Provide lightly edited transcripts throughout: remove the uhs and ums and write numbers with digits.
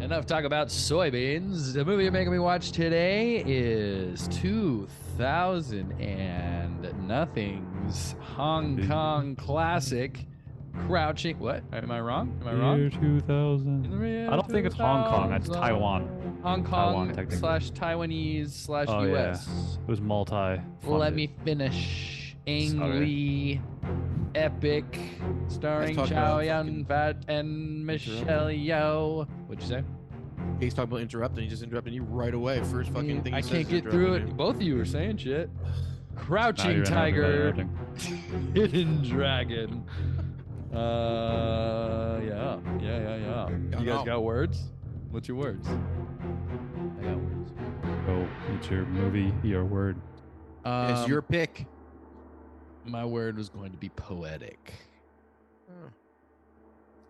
Enough talk about soybeans. The movie you're making me watch today is 2000 and nothing's Hong Kong classic, Crouching. What? Am I wrong? Am I wrong? Year 2000. In the year I don't think it's Hong Kong. That's 2000. Taiwan. Hong Taiwan, Kong technically. slash Taiwanese slash Oh, yeah. US. It was multi. Let me finish. Ang Sorry. Lee, epic, starring Let's talk Chow about Yun fucking Fat and Michelle Yeoh. What'd you say? He's talking about interrupting. He just interrupted you right away. First fucking thing he I says can't is get through interrupting it. Both of you were saying shit. Now Crouching you're Tiger, interrupting. Hidden Dragon. Yeah. You guys got words? What's your words? I got words. Oh, it's your movie, your word. It's your pick. My word was going to be poetic. Oh.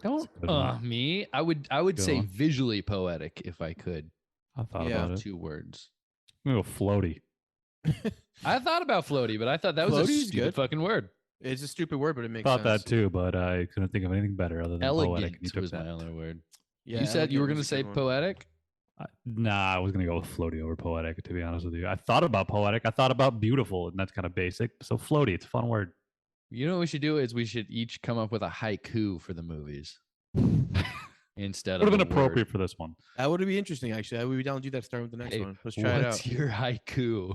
Don't Good one. me. I would Good say one. visually poetic if I could. I thought Yeah. about it. 2 words. I'm going to go floaty. I thought about floaty, but I thought that was a Floaty's stupid good. fucking word. It's a stupid word, but it makes Thought sense. that too, but I couldn't think of anything better other than poetic. And you Elegant took was that. my other word. Yeah, you said you were elegant going to was a say good one. poetic? Nah, I was going to go with floaty over poetic, to be honest with you. I thought about poetic. I thought about beautiful, and that's kind of basic. So floaty, it's a fun word. You know what we should do is we should each come up with a haiku for the movies instead Would of have been a word. appropriate for this one. That would be interesting, actually. I would be down to do that starting with the next Hey, one. Let's try it what's out. your haiku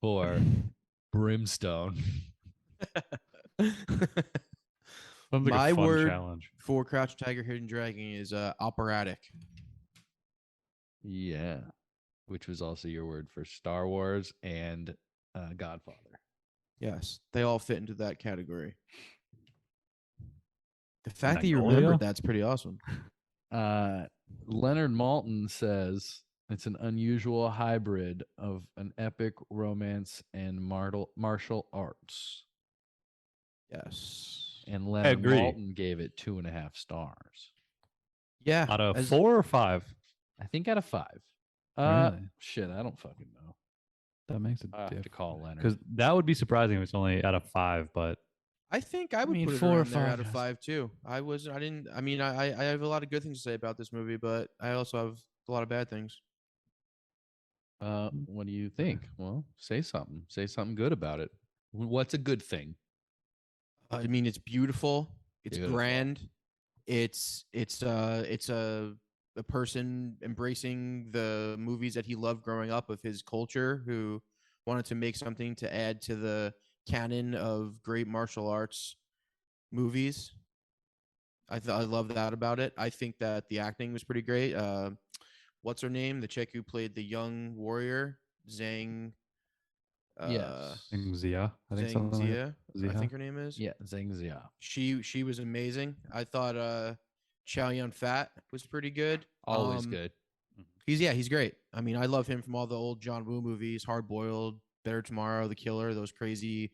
for brimstone? Sounds like My a fun word challenge. for Crouch Tiger, Hidden Dragon is operatic. Yeah, which was also your word for Star Wars and Godfather. Yes, they all fit into that category. The fact that you Magnolia? remembered that's pretty awesome. Leonard Maltin says it's an unusual hybrid of an epic romance and martial arts. Yes. And Leonard agree. Maltin gave it 2.5 stars. Yeah. Out of as- 4 or 5? I think out of 5. Really? Shit, I don't fucking know. That makes it I have to call Leonard. because that would be surprising if it's only out of 5. But I think I would mean, put it 4 or around there 5 out of has- 5 too. I have a lot of good things to say about this movie, but I also have a lot of bad things. What do you think? Well, say something. Say something good about it. What's a good thing? I mean, it's beautiful. It's Beautiful. grand. It's a person embracing the movies that he loved growing up of his culture, who wanted to make something to add to the canon of great martial arts movies. I love that about it. I think that the acting was pretty great. What's her name? The chick who played the young warrior, Zhang. Yes. Zia, I think Zhang something like Zia, I Zia. think her name is. Yeah, Zhang Zia. She was amazing. I thought Chow Yun Fat was pretty good. Always good. He's great. I mean, I love him from all the old John Woo movies, Hard Boiled, Better Tomorrow, The Killer, those crazy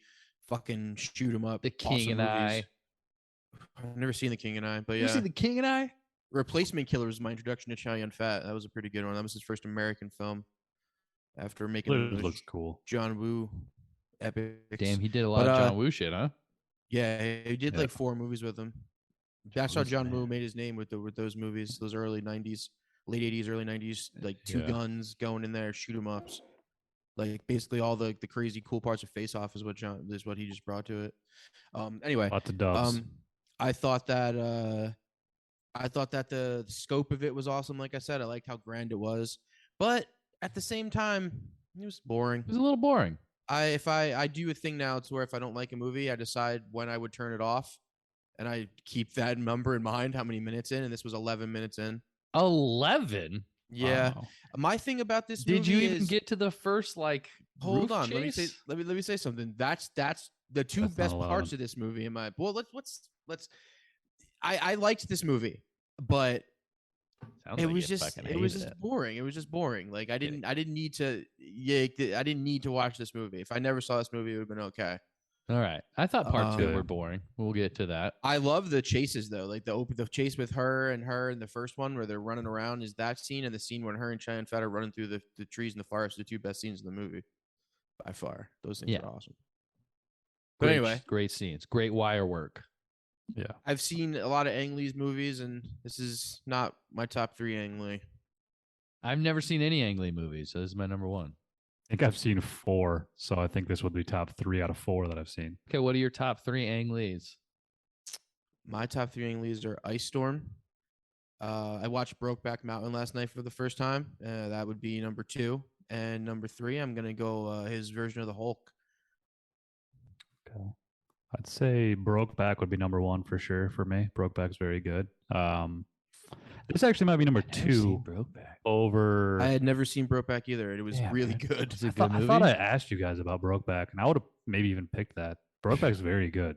fucking shoot 'em up. The King and I. I've never seen The King and I, but You yeah. see The King and I? Replacement Killer was my introduction to Chow Yun Fat. That was a pretty good one. That was his first American film after making It those looks cool. John Woo epics. Damn, he did a lot But, of John Woo shit, huh? Yeah, he did Yeah. like 4 movies with him. That's how Who's John Woo man? made his name with those movies, those early 90s, late 80s, early 90s, like two Yeah. guns going in there, shoot 'em ups. Like basically all the crazy cool parts of Face Off is what he just brought to it. Anyway, Lots of dubs. I thought that the scope of it was awesome. Like I said, I liked how grand it was, but at the same time, it was boring. It was a little boring. I do a thing now to where if I don't like a movie, I decide when I would turn it off, and I keep that number in mind, how many minutes in, and this was 11 minutes in. 11? Yeah. Wow. My thing about this Did movie you even is, get to the first like hold roof on, chase? let me say something. That's the two That's not best parts allowed. of this movie in my let's I liked this movie, but Sounds it like was you just fucking it was hated just boring. It was just boring. Like I didn't need to I didn't need to watch this movie. If I never saw this movie, it would have been okay. All right. I thought part 2 Um, were boring. We'll get to that. I love the chases though, like the chase with her in the first one where they're running around is that scene, and the scene when her and Cheyenne Fat are running through the trees in the forest, the 2 best scenes in the movie by far. Those things Yeah. are awesome. But Great, anyway, great scenes. Great wire work. Yeah. I've seen a lot of Ang Lee's movies, and this is not my top 3 Ang Lee. I've never seen any Ang Lee movies, so this is my number one. I think I've seen 4, so I think this would be top 3 out of 4 that I've seen. Okay, what are your top 3 Ang Lees? My top 3 Ang Lees are Ice Storm. I watched Brokeback Mountain last night for the first time. That would be number 2. And number 3, I'm gonna go his version of the Hulk. Okay. I'd say Brokeback would be number 1 for sure for me. Brokeback's very good. This actually might be number 2 Brokeback. over. I had never seen Brokeback either. It was Damn, really man. good. It's a I good thought, I movie. thought I asked you guys about Brokeback, and I would have maybe even picked that. Brokeback's very good.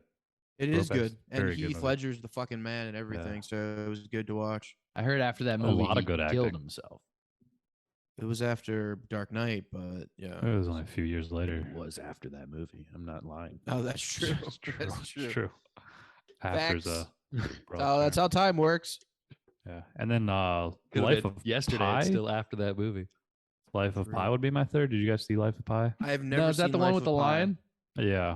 It is Brokeback's good, and very good Heath movie. Ledger's the fucking man and everything. So it was good to watch. I heard after that A movie, lot of he good killed acting. himself. It was after Dark Knight, but yeah. It was only a few years later. It was after that movie. I'm not lying. Oh, that's true. It's true. That's It's true. true. After's Facts. Brokeback. That's how time works. Yeah, and then Could've Life been of yesterday. Pi. It's still after that movie. Life of True. Pi would be my third. Did you guys see Life of Pi? I have never. No, is that seen the one Life with of the Pi. lion? Yeah,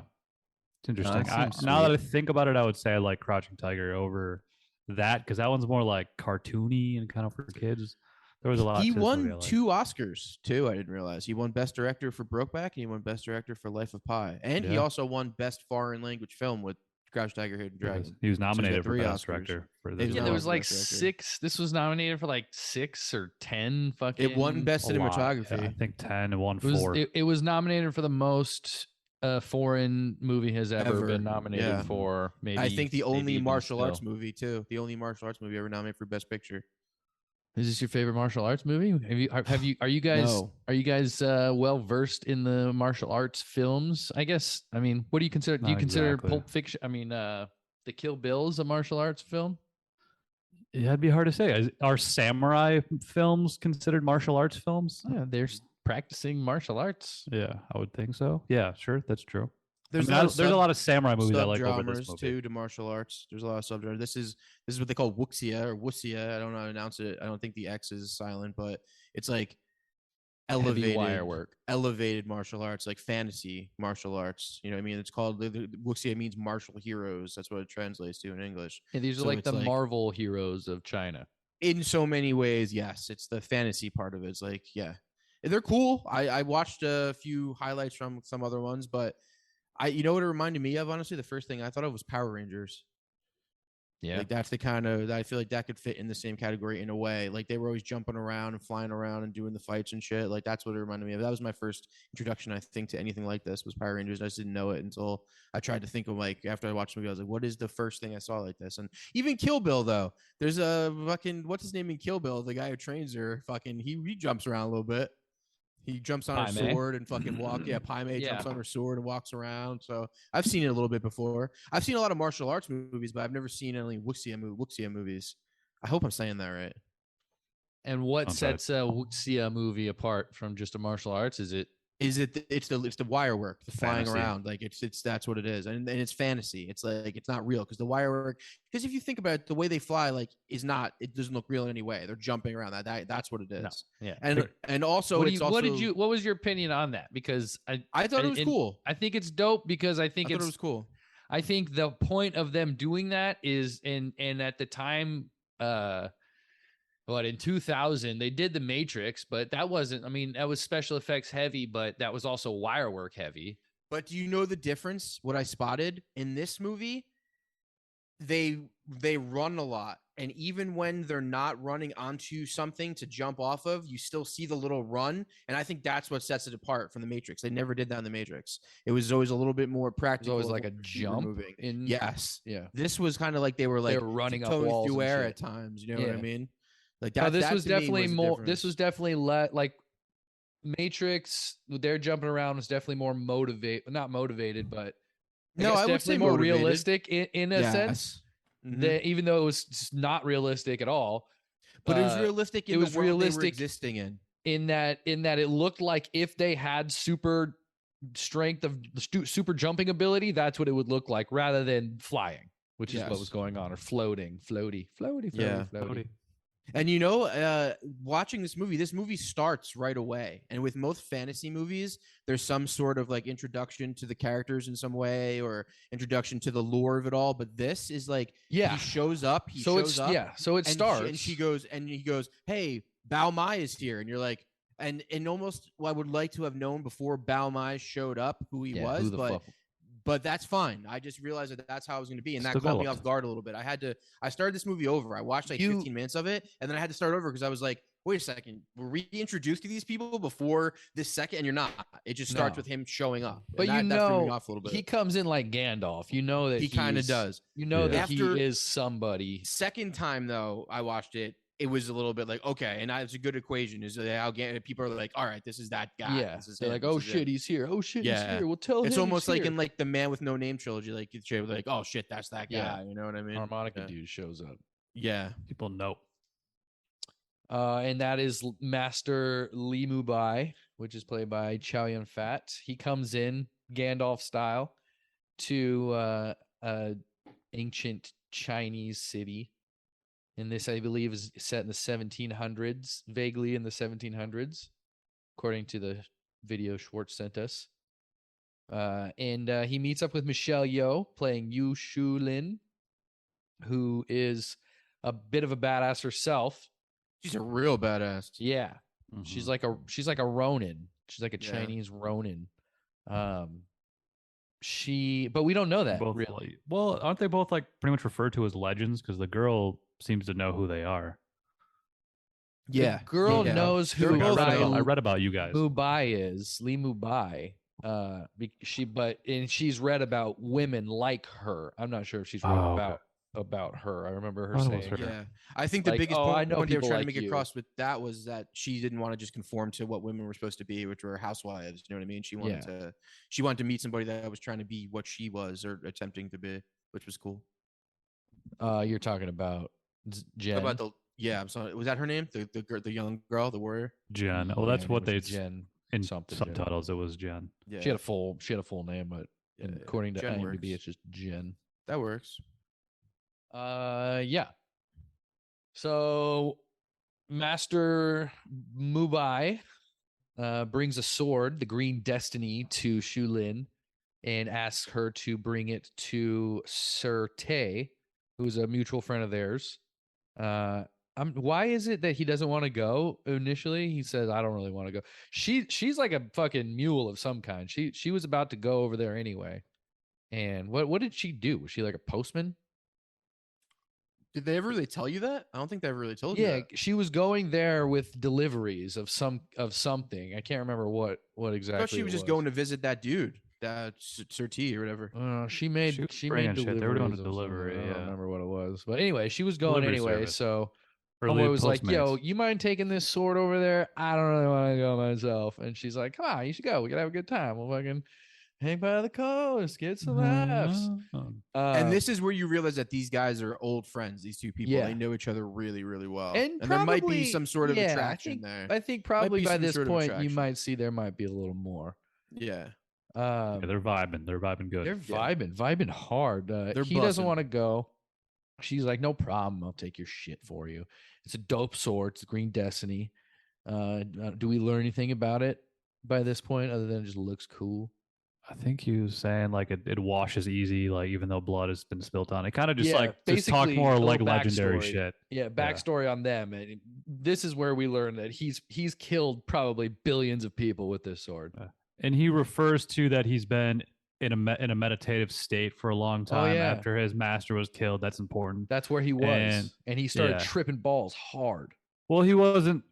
it's interesting. that seems Now that I sweet. think about it, I would say I like Crouching Tiger over that because that one's more like cartoony and kind of for kids. There was a lot. He to this movie I won liked. 2 Oscars too. I didn't realize he won Best Director for Brokeback, and he won Best Director for Life of Pi, and he Yeah. also won Best Foreign Language Film with Crouch Tiger, Hidden Dragon. He was got nominated for 3 Best Oscars. Director for He this. was Yeah, as there well. was like Best Director. 6. This was nominated for like 6 or 10 fucking. It won Best A lot, Cinematography. yeah, I think 10 and 1 It was, 4. it was nominated for the most foreign movie has ever Ever, been nominated yeah. for. Maybe I think the maybe only even martial arts still. movie too. The only martial arts movie ever nominated for Best Picture. Is this your favorite martial arts movie? Have you are you guys No. well versed in the martial arts films? I guess. I mean, what do you consider? Do you Not consider exactly. Pulp Fiction? I mean, the Kill Bill's a martial arts film. Yeah, it'd be hard to say. Are samurai films considered martial arts films? Yeah, they're practicing martial arts. Yeah, I would think so. Yeah, sure, that's true. There's, There's a lot of samurai movies I like over this subgenres movie. too to martial arts. There's a lot of subgenres. This is what they call wuxia or wuxia. I don't know how to announce it. I don't think the X is silent, but it's like Heavy elevated wire work. elevated martial arts, like fantasy martial arts. You know what I mean? It's called wuxia means martial heroes. That's what it translates to in English. Yeah, these are So like it's the like- Marvel heroes of China. In so many ways, yes. It's the fantasy part of it. It's like, yeah, they're cool. I watched a few highlights from some other ones, but you know what it reminded me of? Honestly, the first thing I thought of was Power Rangers. Yeah, Like that's the kind of I feel like that could fit in the same category in a way. Like they were always jumping around and flying around and doing the fights and shit. Like that's what it reminded me of. That was my first introduction, I think, to anything like this was Power Rangers. I just didn't know it until I tried to think of like after I watched the movie, I was like, what is the first thing I saw like this? And even Kill Bill though, there's a fucking what's his name in Kill Bill? The guy who trains her, fucking he jumps around a little bit. He jumps on her Pai Mei? sword and fucking walk. Yeah, Pai Mei Yeah. jumps on her sword and walks around. So I've seen it a little bit before. I've seen a lot of martial arts movies, but I've never seen any wuxia movies. I hope I'm saying that right. and what Sounds right. sets a wuxia movie apart from just a martial arts? Is it? Is it? It's the wire work, the flying Fantasy. around. Like it's that's what it is, and it's fantasy. It's like it's not real because the wire work. Because if you think about it, the way they fly, like is not. It doesn't look real in any way. They're jumping around. That's what it is. No. Yeah. And also what, it's also. what was your opinion on that? Because I thought it was and cool. I think it's dope because I think I thought it's it was cool. I think the point of them doing that is and at the time in 2000 they did the Matrix, but that wasn't, I mean, that was special effects heavy, but that was also wire work heavy. But do you know the difference? What I spotted in this movie, they run a lot, and even when they're not running onto something to jump off of, you still see the little run, and I think that's what sets it apart from the Matrix. They never did that in the Matrix. It was always a little bit more There's practical. always like a of what you were jump moving. in. Yes, Yeah. this was kind of like they were like running up tiptoeing walls through and air shit. at times. You know what I Yeah. mean? Like Oh, that. this that was to me definitely the more. This difference. was definitely like Matrix. Their jumping around was definitely more not motivated, but No, guess I would definitely say more motivated. realistic in a sense. Mhm. Even though it was just not realistic at all, But it was realistic in it was the world they were realistic existing in. in that it looked like if they had super strength of super jumping ability, that's what it would look like rather than flying, which is what was Yes. going on, or floating, floaty. Yeah. Floaty. And watching this movie starts right away. And with most fantasy movies, there's some sort of like introduction to the characters in some way or introduction to the lore of it all. But this is like he shows up, So it and starts. he goes, "Hey, Bao Mai is here," and you're like, and almost I would like to have known before Bao Mai showed up who he was, who the fuck? But that's fine. I just realized that that's how I was going to be, and It's that caught me developed. off guard a little bit. I started this movie over. I watched like 15 minutes of it, and then I had to start over because I was like, wait a second, were we introduced to these people before this second? And you're not. It just starts with him showing up. But that threw me off a little bit. He comes in like Gandalf. You know that he kind of does. You know that After he is somebody. Second time though, I watched it. It was a little bit like, okay, and it's a good equation. Is how people are like, all right, this is that guy. Yeah, this is they're him. like, This oh is shit, it. he's here. Oh shit, he's here. We'll tell him. It's almost like here. in like the Man with No Name trilogy, like oh shit, that's that guy. Yeah. You know what I mean? Harmonica dude shows up. Yeah, people know. And that is Master Li Mubai, which is played by Chow Yun Fat. He comes in Gandalf style to ancient Chinese city. And this, I believe, is set in the 1700s, vaguely in the 1700s, according to the video Schwartz sent us. And he meets up with Michelle Yeoh, playing Yu Shu Lin, who is a bit of a badass herself. she's a real badass. Yeah, Mhm. she's like a Ronin. She's like a Chinese Ronin. But we don't know that both, really. Well, aren't they both like pretty much referred to as legends? Because the girl seems to know who they are. Yeah, the girl knows who I read about you guys. Mubai is Li Mubai. She's read about women like her. I'm not sure if she's read about her. I remember her saying, yeah. I think the like, biggest I point know they were people trying like to make you. across with that was that she didn't want to just conform to what women were supposed to be, which were housewives. You know what I mean? She wanted to meet somebody that was trying to be what she was or attempting to be, which was cool. You're talking about Jen. I'm sorry. Was that her name? The young girl, the warrior? Jen. Well, that's what they Jen in something. subtitles. It was Jen. Yeah. She had a full name, but according to Jen IMDb, works. it's just Jen. That works. Yeah. So Master Mubai brings a sword, the Green Destiny, to Shu Lin and asks her to bring it to Sir Tay, who's a mutual friend of theirs. Why is it that he doesn't want to go initially? He says, I don't really want to go. She's like a fucking mule of some kind. She was about to go over there anyway. And what did she do? Was she like a postman? Did they ever really tell you that? I don't think they ever really told you that. Yeah, she was going there with deliveries of something. I can't remember what exactly. I thought she was just going to visit that dude, that Sir T or whatever. She made bringing shit. They were doing a deliveries of delivery. something. I don't Yeah. remember what it was, but anyway, she was going Delivery anyway. service. So Early homeboy was like, "Yo, Postmates. you mind taking this sword over there? I don't really want to go myself." And she's like, "Come on, you should go. We can have a good time. We'll fucking hang by the coast, get some laughs." And this is where you realize that these guys are old friends. These two people, they know each other really, really well, and there might be some sort of attraction there. I think probably be by some this sort of point you attraction. might see there might be a little more. Yeah, Yeah, they're vibing. They're vibing good. They're vibing hard. He doesn't want to go. She's like, no problem. I'll take your shit for you. It's a dope sword. It's Green Destiny. Do we learn anything about it by this point other than it just looks cool? I think he was saying like it washes easy, like even though blood has been spilt on it. Kind of just just talk basically more a little like legendary backstory. shit. Yeah, backstory on them. And this is where we learn that he's killed probably billions of people with this sword. And he refers to that he's been in a meditative state for a long time after his master was killed. That's important. That's where he was, and he started tripping balls hard. Well, he wasn't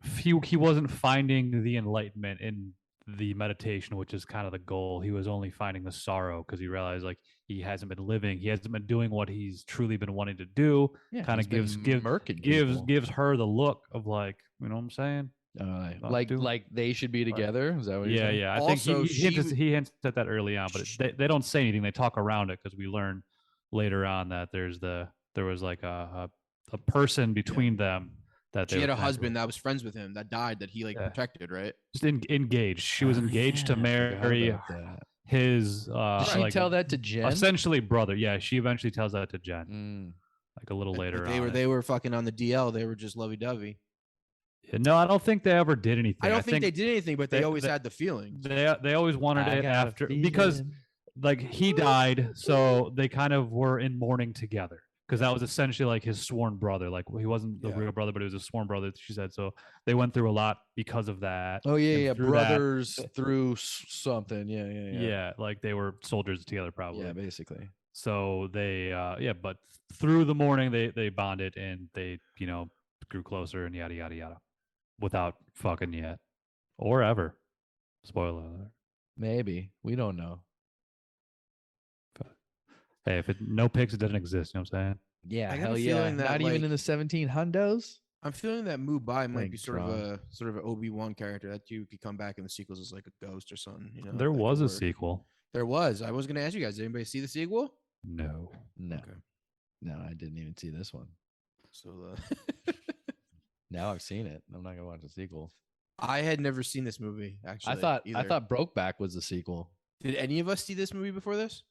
finding the enlightenment in the meditation, which is kind of the goal. He was only finding the sorrow because he realized like he hasn't been living, he hasn't been doing what he's truly been wanting to do. Kind of gives her the look of like, you know what I'm saying? Like they should be together. Is that what you're saying? Yeah. I think he hints at that early on, but they don't say anything. They talk around it because we learn later on that there was like a person between them. That she had a husband that was friends with him that died that he protected, right? Just engaged. She was engaged to marry his. Did she tell that to Jen? Essentially, brother. Yeah, she eventually tells that to Jen. like a little But later they on. were they were fucking on the DL. They were just lovey dovey. Yeah, no, I don't think they ever did anything. I don't think they did anything, but they always had the feeling. They always wanted I it got a after because feeling. like he died, so they kind of were in mourning together because that was essentially like his sworn brother. Like he wasn't the Yeah. real brother, but he was a sworn brother. She said so. They went through a lot because of that. Oh yeah, and yeah. through that- Brothers through something. Yeah, yeah, yeah. yeah, like they were soldiers together, probably. Yeah, basically. So they, but through the morning they bonded and they, grew closer and yada yada yada, without fucking yet or ever. Spoiler alert. Maybe we don't know. Hey, if no pics, it doesn't exist. You know what I'm saying? Yeah, I got a hell yeah. feeling that, Not even like- in the 17 hundos. I'm feeling that Mubai might Thank be sort of God. an Obi-Wan character that you could come back in the sequels as like a ghost or something. You know, There that could was a work. sequel. There was. I was going to ask you guys. Did anybody see the sequel? No. No, Okay. no, I didn't even see this one. So Now I've seen it. I'm not gonna watch the sequel. I had never seen this movie. Actually, I either. thought Brokeback was the sequel. Did any of us see this movie before this?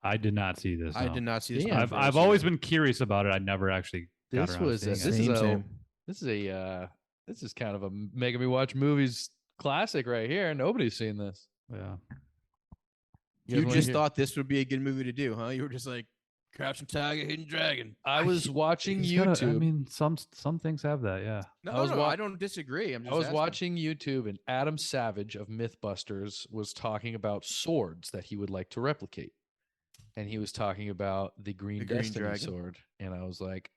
I did not see this. I no. did not see this. Yeah. movie I've before I've this always either. been curious about it. I never actually. got This around to was a, seeing this it. is Same, a same. this is a this is kind of a making me watch movies classic right here. Nobody's seen this. Yeah. guys You wanna just hear- thought this would be a good movie to do, huh? You were just like, Crouching Tiger, Hidden Dragon. I was watching He's gotta- YouTube. I mean, some things have that. Yeah. No, I was no, wa- I don't disagree. I'm just I was asking. watching YouTube, and Adam Savage of MythBusters was talking about swords that he would like to replicate, and he was talking about the Green The Green Destiny Dragon? sword, and I was like,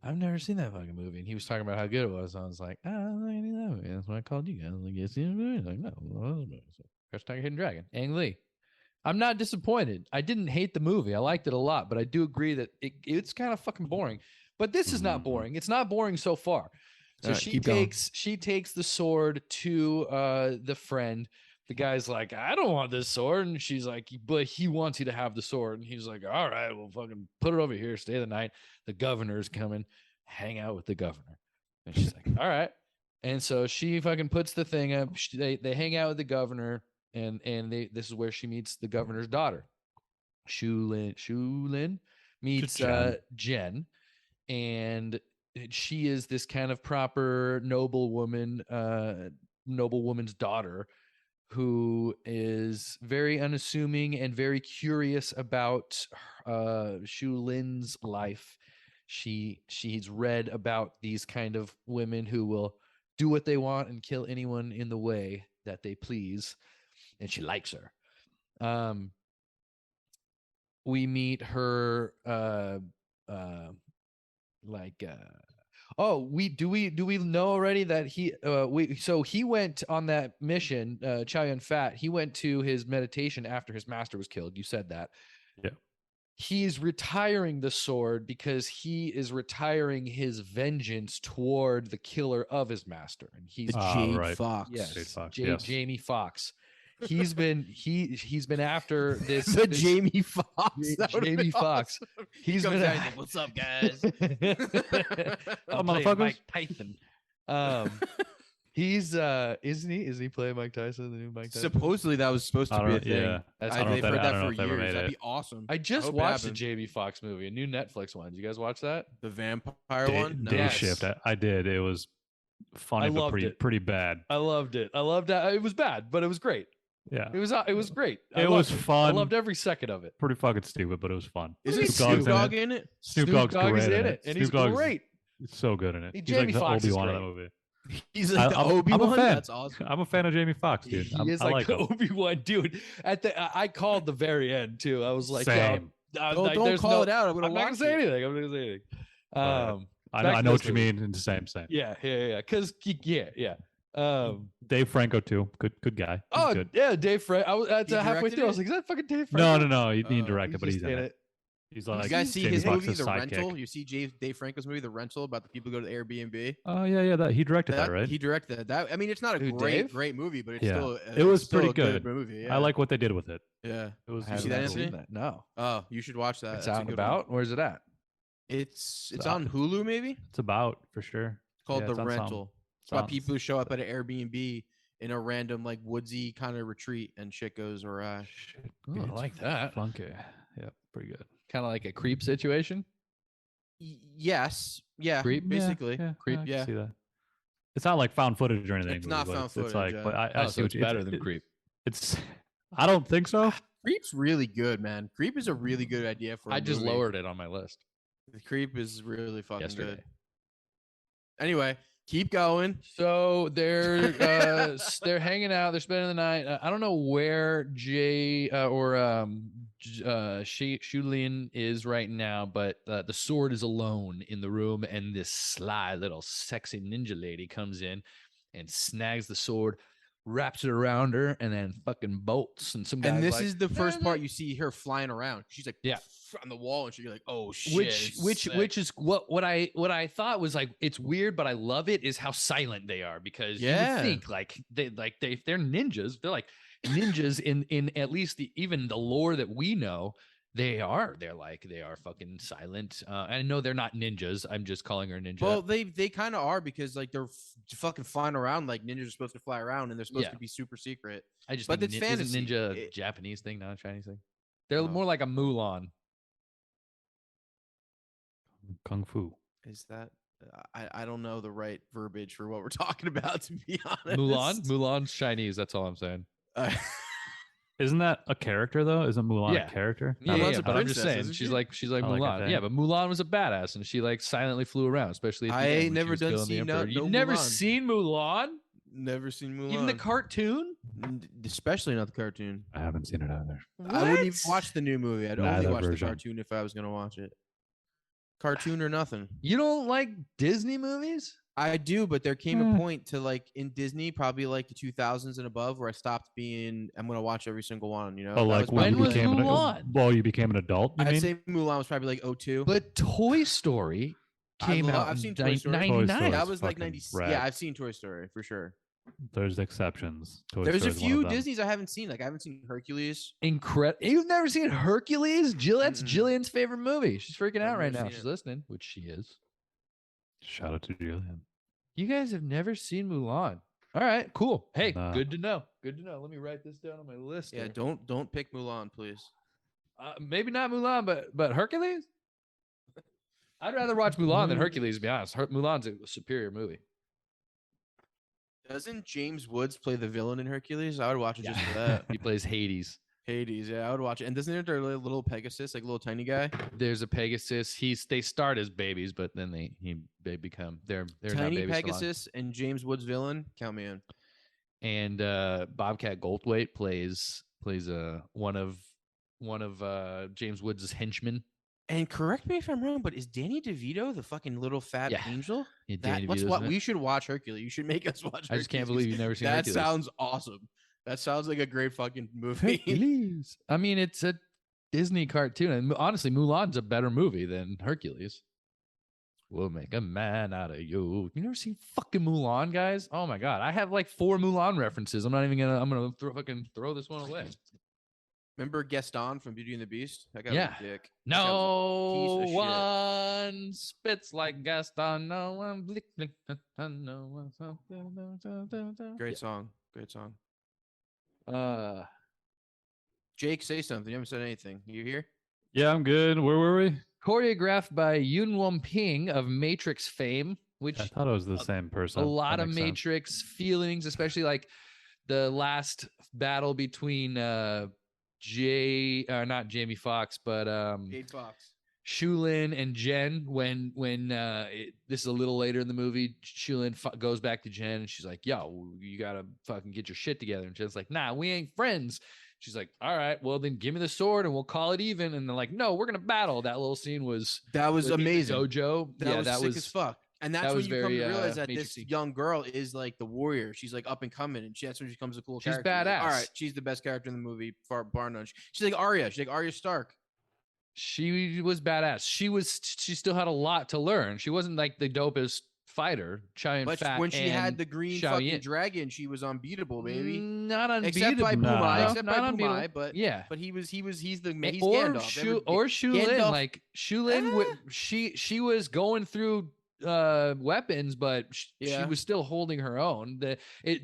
I've never seen that fucking movie, and he was talking about how good it was. And I was like, I don't know any of that movie. That's why I called you guys. Like, you seen the movie? Like, no. Crouching Tiger, Hidden Dragon, Ang Lee. I'm not disappointed. I didn't hate the movie. I liked it a lot, but I do agree that it's kind of fucking boring. But this is not Mhm. boring. It's not boring so far. So Alright, she keep going. takes the sword to the friend. The guy's like, I don't want this sword, and she's like, but he wants you to have the sword, and he's like, all right, well, fucking put it over here, stay the night. The governor's coming, hang out with the governor, and she's like, all right. And so she fucking puts the thing up. They hang out with the governor, and this is where she meets the governor's daughter. Shulin meets Jen. Jen, and she is this kind of proper noble woman, noblewoman's daughter, who is very unassuming and very curious about Shulin's life. She's read about these kind of women who will do what they want and kill anyone in the way that they please, and she likes her. We meet her we know already that he went on that mission, Chow Yun Fat, he went to his meditation after his master was killed. You said that. Yeah. He's retiring the sword because he is retiring his vengeance toward the killer of his master. And he's The Jade right. Fox. yes, Jade Fox, Jade- yes. Jamie Fox. He's been after this the this- Jamie Fox. Ja- That would've Jamie been Fox. awesome. He's He comes been out, he's like, what's up, guys? I'm playing motherfuckers. Mike Tyson. He's isn't he playing Mike Tyson, the new Mike Tyson? Supposedly that was supposed I to be a don't- thing. yeah. That's I don't know They've if that- heard I that don't know for if they ever years. made That'd it. be awesome. I just hope it watched the happens. Jamie Foxx movie, a new Netflix one. Did you guys watch that? The vampire Day, one. No. day Yes. shift. I did. It was funny, I but loved pretty it. pretty bad. I loved it. I loved that. It was bad, but it was great. Yeah. It was great. I It was loved I fun. loved every second of it. Pretty fucking stupid, but it was fun. Isn't Snoop Snoop Dogg's Dogg in it? Snoop Dogg's Dogg is great in it, and he's Snoop Dogg's great. so good in it. Hey, He's Jamie like the Foxx is Obi-Wan of that great. movie. He's like the I'm a Obi-Wan. fan. That's awesome. I'm a fan of Jamie Foxx, dude. He is I like like the him. Obi-Wan dude. I called the very end too. I was like, yo, Same. Don't there's call no- it out. I'm I'm gonna not gonna watch say it. anything. I'm not gonna say anything. Right. I back know, I to know this what you movie. mean. In the same. Yeah. Because yeah. Dave Franco too. Good guy. He's Oh good. yeah, Dave Franco. I was He halfway directed through. I it? was like, is that fucking Dave Franco? No. He Oh, didn't direct it, but just he's in it. He's like you guys see Jamie his movie, Foxx's The sidekick. Rental? You see Dave Franco's movie, The Rental, about the people who go to the Airbnb? Oh yeah. That he directed that, right? He directed that. I mean, it's not a Who, Dave? great movie, but it's Yeah. still It was it's still pretty a good good. movie. Yeah. I like what they did with it. Yeah. It was. I You see haven't that, seen Anthony? that. No. Oh, you should watch that. It's That's a out and good one. about. Where's it at? It's It's on Hulu, maybe. It's about for sure. It's called Yeah, The it's on some. Rental. It's about people who show up at an Airbnb in a random like woodsy kind of retreat, and shit goes awry. Shit, Oh, I it's like that. Funky. Yeah, pretty good. Kind of like a creep situation. Yes. Yeah. Creep? Basically. Creep. Yeah. I can see that. It's not like found footage or anything. It's not but found it's footage, like, yeah. but I Oh, see so what it's you, better than Creep. It's. I don't think so. Creep's really good, man. Creep is a really good idea for. I just lowered it on my list The Creep is really fucking yesterday. good. Anyway, keep going. So they're hanging out. They're spending the night. I don't know where Jay Shulin is right now, but the sword is alone in the room, and this sly little sexy ninja lady comes in and snags the sword, wraps it around her, and then fucking bolts. And some guys And this like, is the first part you see her flying around. She's like, Yeah. on the wall, and she's like, oh shit. which is what I thought was like, it's weird, but I love it, is how silent they are, because you Yeah. would think like if they're ninjas, they're like ninjas in at least even the lore that we know. They are fucking silent. I know they're not ninjas. I'm just calling her ninja. Well, they kind of are, because like they're fucking flying around like ninjas are supposed to fly around, and they're supposed Yeah. to be super secret. I just but think it's isn't fantasy. ninja a Japanese thing, not a Chinese thing. They're Oh. more like a Mulan. Kung Fu. Is that? I don't know the right verbiage for what we're talking about, to be honest. Mulan's Chinese. That's all I'm saying. Isn't that a character though? Isn't Mulan Yeah. a character? Yeah, Mulan's yeah, a but I'm just princess, saying, isn't she's she? like I like Mulan. that. Yeah, but Mulan was a badass, and she like silently flew around, especially at the I end ain't when she never was done killing the seen Emperor. no You've never Mulan. seen Mulan? Never seen Mulan. Even the cartoon? Especially not the cartoon. I haven't seen it either. I wouldn't even watch the new movie. I'd only Neither watch version. the cartoon if I was gonna watch it. Cartoon or nothing. You don't like Disney movies? I do, but there came a point to like in Disney, probably like the 2000s and above, where I stopped being. I'm gonna watch every single one. You know, Oh, That like was when you When was became Mulan? well, you became an adult. You I'd mean? say Mulan was probably like 02. But Toy Story came out I've in seen Toy Story. Toy 99. Story. That was like fucking 90. rad. Yeah, I've seen Toy Story for sure. There's exceptions. Toy There's a Story's one few of them. Disneys I haven't seen. Like I haven't seen Hercules. Incredible. You've never seen Hercules? That's Mm-mm. Jillian's favorite movie. She's freaking I've out right never now. seen She's it. listening, which she is. Shout out to Julian. You guys have never seen Mulan. All right, cool. Hey, Nah. good to know. Good to know. Let me write this down on my list. Yeah, here. don't pick Mulan, please. Maybe not Mulan, but Hercules. I'd rather watch Mulan than Hercules. To be honest, Mulan's a superior movie. Doesn't James Woods play the villain in Hercules? I would watch it just for that. He plays Hades. Hades, yeah, I would watch it. And doesn't there a little Pegasus, like a little tiny guy? There's a Pegasus. They start as babies, but then they become they're not Tiny babies for long. Pegasus and James Woods villain. Count me in. And Bobcat Goldthwait plays one of James Woods' henchmen. And correct me if I'm wrong, but is Danny DeVito the fucking little fat Yeah. angel? Yeah, That, Danny let's DeVito's what in it. we should watch Hercules. You should make us watch. I just can't Hercules, believe you've never seen that Hercules. sounds awesome. That sounds like a great fucking movie. Hercules. I mean, it's a Disney cartoon, and honestly, Mulan's a better movie than Hercules. We'll make a man out of you. You never seen fucking Mulan, guys? Oh my god, I have like 4 Mulan references. I'm gonna throw this one away. Remember Gaston from Beauty and the Beast? That guy Yeah. was a dick. No piece of shit. one spits like Gaston. No one blick, blick, no one. Great song. Great song. Uh, Jake, say something. You haven't said anything. You here? Yeah, I'm good. Where were we? choreographed by Yun Ping of Matrix fame, which I thought it was the same person. a lot That of makes sense. Matrix feelings, especially like the last battle between not Jamie Foxx, but Jade Fox. Shulin and Jen. When this is a little later in the movie, Shulin goes back to Jen and she's like, "Yo, you gotta fucking get your shit together." And Jen's like, "Nah, we ain't friends." She's like, "All right, well then give me the sword and we'll call it even." And they're like, "No, we're gonna battle." That little scene was in the amazing. dojo. That was sick as fuck. And that's when was you come very, to realize that this Matrix-y. young girl is like the warrior. She's like up and coming, and that's when she becomes a cool She's character. You're like, badass. all right, she's the best character in the movie, bar none. She's like Arya. She's like Arya Stark. She was badass. She still had a lot to learn. She wasn't like the dopest fighter. Giant But fat when she had and the green Xiao fucking Yin. dragon, she was unbeatable, baby. Not unbeatable. Except by Nah. Pumai. No, Except not by Pumai, unbeatable. but Yeah. but he's or Gandalf. Shulin, Gandalf- like Shulin, she was going through weapons, but she Yeah. was still holding her own.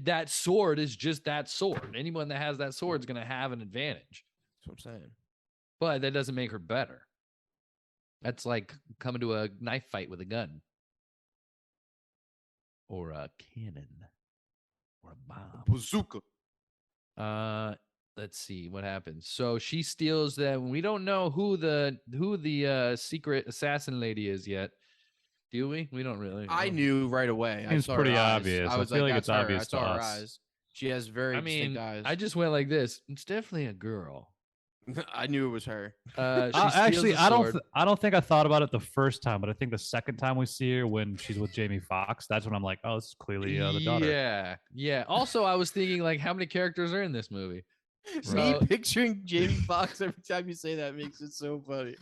That sword is just that sword. Anyone that has that sword is going to have an advantage, That's what I'm saying. but that doesn't make her better. That's like coming to a knife fight with a gun or a cannon or a bomb. Bazooka. Let's see what happens. So she steals them. We don't know who the secret assassin lady is yet. Do we? We don't really. I knew right away. I Seems saw pretty her eyes. obvious. I I was feel like, like it's that's her. obvious I to saw her us. eyes. She has very I distinct mean, eyes. I just went like this. It's definitely a girl. I knew it was her. She Actually, steals a sword. I don't think I thought about it the first time, but I think the second time we see her when she's with Jamie Foxx, that's when I'm like, oh, this is clearly the daughter. Yeah, yeah. Also, I was thinking like, how many characters are in this movie? Me So- picturing Jamie Foxx every time you say that makes it so funny.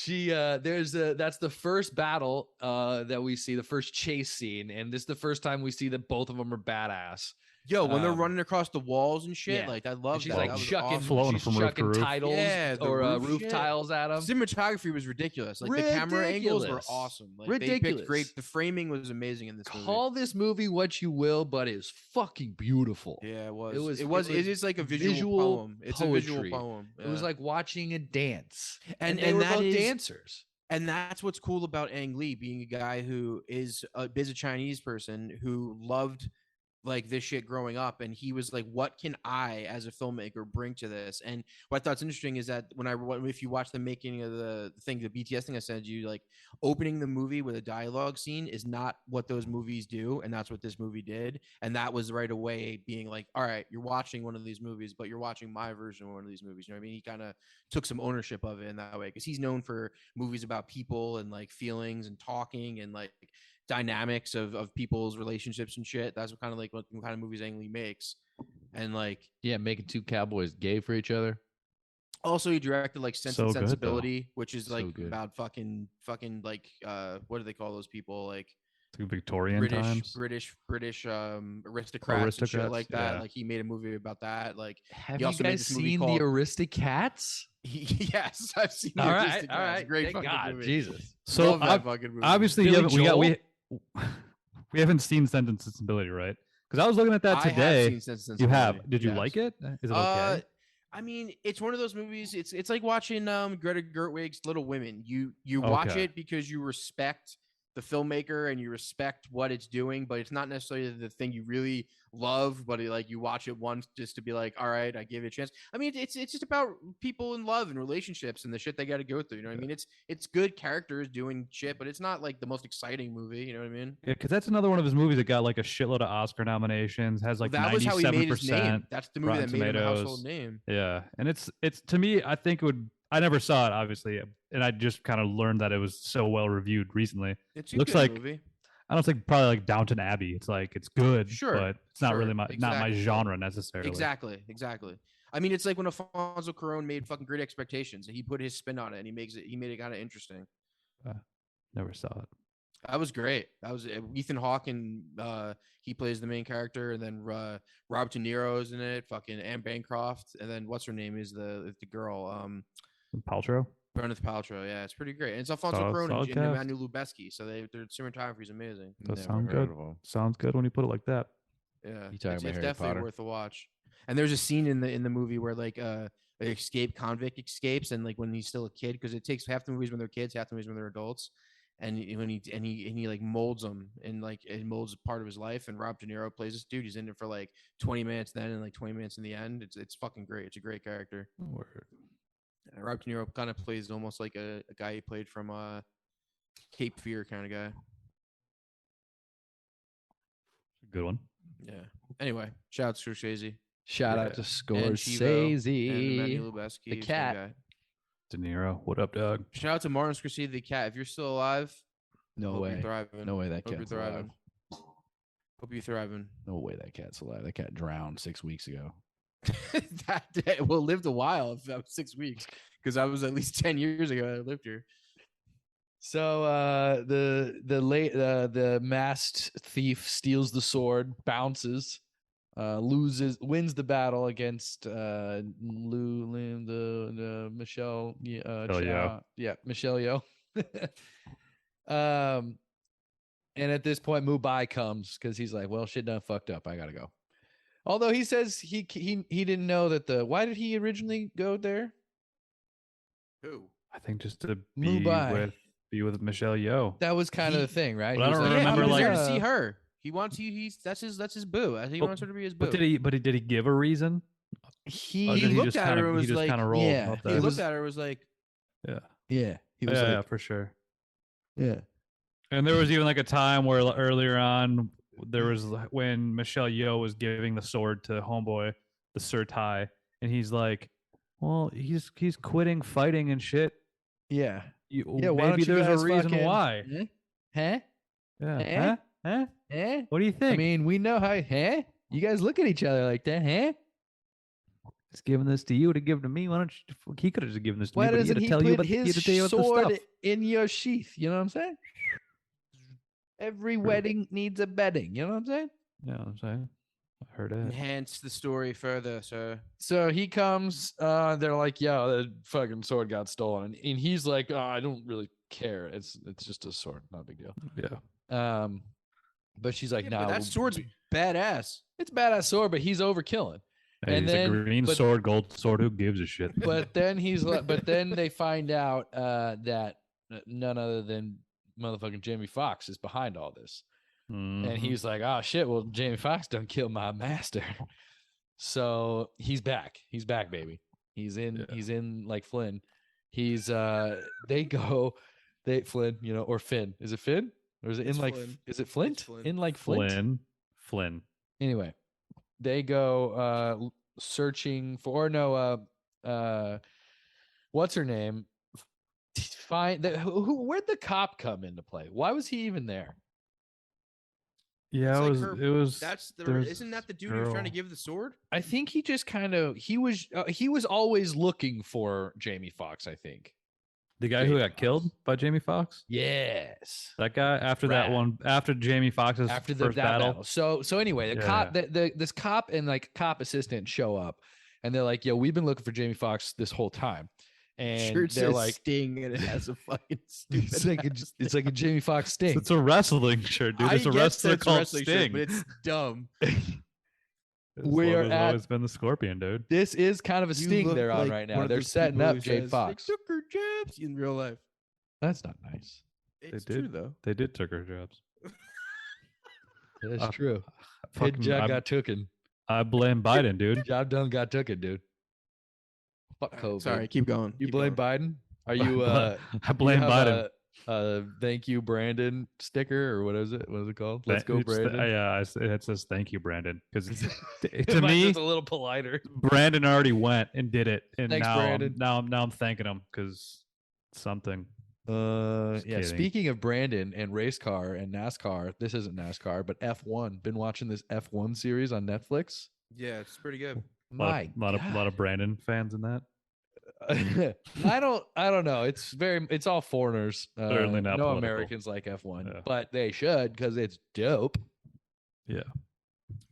That's the first battle that we see, the first chase scene, and this is the first time we see that both of them are badass. Yo, when they're Um, running across the walls and shit, yeah. like I And love she's that. like That was chucking, awesome. Floating she's from roof to chucking roof. titles Yeah, the or roof roof shit. tiles at them. Cinematography was ridiculous. Like the camera angles were Ridiculous. awesome. Like they picked Ridiculous. great. The framing was amazing in this movie. Call this movie what you will, but it's fucking beautiful. Yeah, it was. It It was- was. it It is like a visual, visual poem. It's a visual poetry. poem. It was yeah. like watching a dance, And- they and were that both is- dancers. And that's what's cool about Ang Lee being a guy who is a Chinese person who loved like this shit growing up, and he was like, what can I as a filmmaker bring to this? And what I thought's interesting is that if you watch the making of the thing, the BTS thing I sent you, like opening the movie with a dialogue scene is not what those movies do, and that's what this movie did. And that was right away being like, all right, you're watching one of these movies, but you're watching my version of one of these movies. You know what I mean? He kind of took some ownership of it in that way, because he's known for movies about people and like feelings and talking and like dynamics of people's relationships and shit. That's what kind of movies Ang Lee makes. And like Yeah, making two cowboys gay for each other. also he directed like Sense So and good, though. Sensibility, which is So like good. about fucking like what do they call those people, like It's like Victorian British times. British aristocrats and shit Aristocrats, like that. yeah. Like he made a movie about that. Like Have He you also made guys this movie seen called- the Aristocats? yes, I've seen All the right, Aristocrats. all right. Great Thank fucking God, movie. Jesus. So Love that fucking movie. obviously Billy we haven't seen Sense and Sensibility, right? Because I was looking at that I have today. seen Sense and You have? Sensibility, Did you yes. like it? Is it okay? I mean, it's one of those movies. It's like watching Greta Gerwig's Little Women. You watch Okay. it because you respect the filmmaker and you respect what it's doing, but it's not necessarily the thing you really love. But like you watch it once just to be like, all right, I give it a chance. I mean, it's just about people in love and relationships and the shit they got to go through. You know what I mean? It's good characters doing shit, but it's not like the most exciting movie. You know what I mean? Yeah, because that's another one of his movies that got like a shitload of Oscar nominations. Has like That was how he made his name. 97%. That's the movie Rotten that made him a Tomatoes. household name. Yeah, and it's to me, I think it would. I never saw it, obviously, and I just kind of learned that it was so well reviewed recently. It's a Looks good like- movie. I don't think probably like Downton Abbey. It's like it's good, Sure, but it's not sure, really not my exactly. genre necessarily. Exactly. I mean, it's like when Alfonso Cuarón made fucking Great Expectations. He put his spin on it, and he made it kind of interesting. Never saw it. That was great. That was Ethan Hawke, and he plays the main character, and then Robert De Niro's in it. Fucking Anne Bancroft, and then what's her name is the girl, Paltrow. Gwyneth Paltrow. Yeah, it's pretty great. And it's Alfonso Cuarón solid and cast. Emmanuel Lubezki, so their cinematography is amazing. Does Never sound heard good. of 'em. Sounds good when you put it like that. Yeah, You talking it's about Harry definitely Potter? worth a watch. And there's a scene in the movie where like an convict escapes, and like when he's still a kid, because it takes half the movies when they're kids, half the movies when they're adults, and when he like molds them, and like it molds part of his life. And Rob De Niro plays this dude. He's in it for like 20 minutes then, and like 20 minutes in the end. It's fucking great. It's a great character. Word. Rob De Niro kind of plays almost like a guy he played from Cape Fear kind of guy. Good one. Yeah. Anyway, shout out to Scorsese Shout Yeah. out to and Chivo and Scorsese. Emmanuel Lubezki. the same cat. guy. De Niro. What up, Doug? Shout out to Martin Scorsese, the cat. If you're still alive, No hope way. you're thriving. No way that Hope you're cat's alive. thriving. Hope you're thriving. No way that cat's alive. That cat drowned 6 weeks ago. That day, well, lived a while. If that was 6 weeks, because I was at least 10 years ago. I lived here. So the masked thief steals the sword, bounces, wins the battle against the Michelle Michelle Yeoh. Michelle Yeoh. And at this point Mumbai comes because he's like, well, shit done fucked up, I gotta go. Although he says he didn't know that why did he originally go there? Who? I think just to Mumbai. be with Michelle Yeoh. That was kind of He- the thing, right? but I He was don't like, remember, he was like- there to see her. He wants you. That's his boo. I think he But- wants her to be his boo. But did he give a reason? Or he did he looked just at kind her of and he was just like, kind of rolled yeah, up he there? looked at her and was like, Yeah. yeah, he was Yeah, like, for sure. yeah. And there was even like a time where earlier on there was when Michelle Yeoh was giving the sword to Homeboy, the Sir Tai, and he's like, "Well, he's quitting fighting and shit. Yeah. You, Yeah, why maybe don't you there's a guys reason fucking- why." Huh? Yeah. Eh? Huh? Huh? Huh? What do you think? I mean, we know how, huh? You guys look at each other like that, huh? he's giving this to you to give to me. Why don't you? He could have just given this to Why me. But he had doesn't to he tell you put about, he had his to tell you about the sword stuff. in your sheath? You know what I'm saying? Every wedding needs a bedding. You know what I'm saying? Yeah, I'm saying. I heard it. enhance the story further, sir. So he comes, they're like, yeah, the fucking sword got stolen. And he's like, oh, I don't really care. It's just a sword, not a big deal. Yeah. But she's like, Yeah, no, but that sword's badass. it's a badass sword, but he's overkilling. Hey, And he's then- a green but- sword, gold sword. Who gives a shit? But then he's like, but then they find out that none other than motherfucking Jamie Foxx is behind all this. And Mhm. he's like, oh shit, well, Jamie Foxx done killed my master. So he's back. He's back, baby. He's in Yeah. he's in like Flynn. He's Flynn, you know, or Finn. Is it Finn? Or is it It's in like Flynn. is it Flint? Flynn. In like Flint? Flynn. Anyway, they go searching for what's her name? Where'd the cop come into play? Why was he even there? Yeah, It's it like was. her- It was. That's the. there's Isn't that the this dude who was trying to girl. give the sword? I think he just kind of he was always looking for Jamie Foxx, I think. The guy who Jamie got killed Foxx. by Jamie Foxx? Yes. That guy after that Rat. one after Jamie Foxx's After first that battle. So anyway, the Yeah, cop this cop and like cop assistant show up and they're like, yo, we've been looking for Jamie Foxx this whole time. And Shirt they're says like Sting and it has a fucking stupid. it's like a Jamie Foxx sting. It's a wrestling shirt, dude. There's a I guess wrestler that's called wrestling shirt, Sting. but it's dumb. His we are logo's at- always been the Scorpion, dude. This is kind of a You sting look they're on like right one now. of They're those setting people up who Jamie says, Foxx. They took her jabs in real life. That's not nice. It's did. true though. They did took her jobs. That's Uh, true. His Fucking, job got tooken. I blame Biden, dude. Job done got tooken, dude. Fuck COVID. Sorry, keep going. You keep blame going. Biden? Are you I you blame have Biden. a thank you Brandon sticker or what is it? What is it called? Let's go It's the- Brandon. yeah, it says thank you, Brandon. Because to Mine's me, just a little politer. Brandon already went and did it, and Thanks, now Brandon. I'm thanking him because something. Just Yeah. kidding. Speaking of Brandon and race car and NASCAR, this isn't NASCAR, but F1. Been watching this F1 series on Netflix. Yeah, it's pretty good. My lot of Brandon fans in that. I don't know. It's all foreigners. Certainly not no political. Americans like F1, Yeah. but they should because it's dope. Yeah.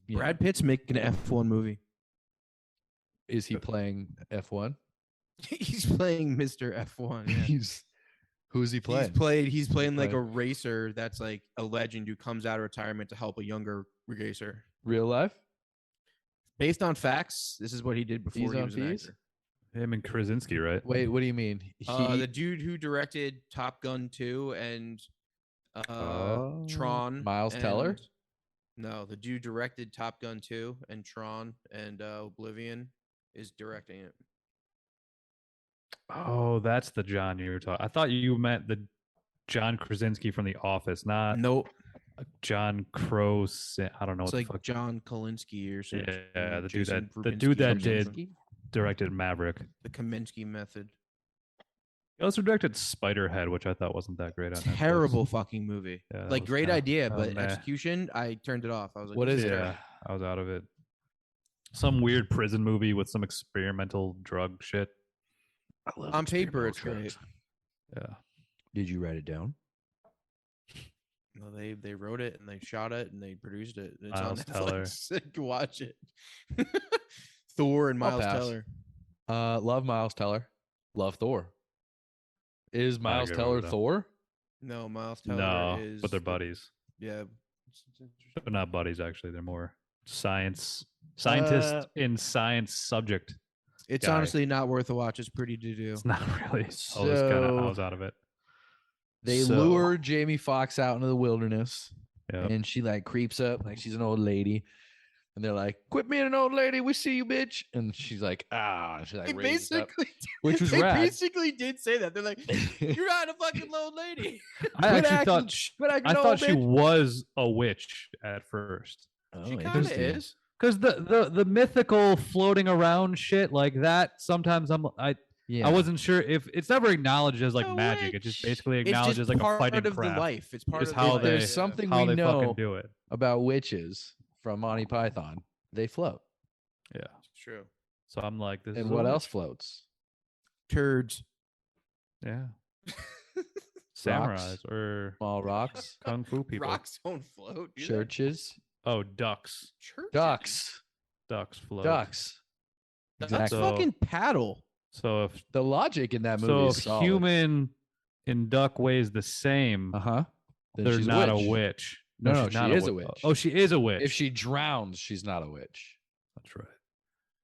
Yeah. Brad Pitt's making an F1 movie. Is he playing F1? He's playing Mr. F1. Yeah. Who's he playing? He's playing like a playing? racer that's like a legend who comes out of retirement to help a younger racer. Real life? Based on facts, this is what he did before Fees he on was an fees? actor. Him and Krasinski, right? Wait, what do you mean? The dude who directed Top Gun 2 and Tron. Miles Teller? and- No, the dude directed Top Gun 2 and Tron and Oblivion is directing it. Oh, that's the John you were talking. I thought you meant the John Krasinski from The Office, not Nope. John Crow. I don't know It's what like the fuck. John Kalinsky or something. Yeah, the dude Jason that Rubinsky, did something. directed Maverick. The Kaminsky method. He also directed Spiderhead, which I thought wasn't that great. On Netflix. Terrible fucking movie. Yeah, that Like was great kinda- idea, kinda but meh. execution, I turned it off. I was like, What this is it? terrible. Yeah, I was out of it. Some weird prison movie with some experimental drug shit. I love On paper, experimental it's drugs. Yeah. Did you write it down? No, they wrote it and they shot it and they produced it. And it's Miles on Teller. Netflix. You can watch it. Thor and I'll Miles pass. Teller. Love Miles Teller. Love Thor. Is Miles agree Teller with that. Thor? No, Miles Teller No, is. but they're the- buddies. Yeah. They're not buddies, actually. They're more scientists Uh, in science subject. It's guy. honestly not worth a watch. It's pretty to do. It's not really. I So- was out of it. They So- lure Jamie Foxx out into the wilderness, Yep. and she like creeps up like she's an old lady, and they're like, "Quit being an old lady, we see you, bitch." And she's like, "Ah," and she like They raises up, basically, which was they rad. basically did say that. They're like, "You're not a fucking old lady." I Quit actually acting- thought quit acting I old, thought she bitch. was a witch at first. She Oh, kind of interesting. is. Because the mythical floating around shit like that, sometimes I Yeah, wasn't sure if it's never acknowledged as like A magic. It just witch. basically It's acknowledges just like a part fighting of craft. the life. It's part Just of how the they- There's life. something how we they know fucking do it. about witches from Monty Python. They float. Yeah. It's true. So I'm like, this And is a what else witch. floats? Turds. Yeah. Samurais or Small rocks, kung fu people. Rocks don't float. do they? churches, Oh, ducks. Churches. ducks, Ducks float. ducks. Ducks Exactly. fucking paddle. So if The logic in that movie is if solid. human and duck weighs the same, Uh-huh. Then they're she's not a a witch. witch. No, she's she not is a wi- witch. Oh, she is a witch. If she drowns, she's not a witch. That's right.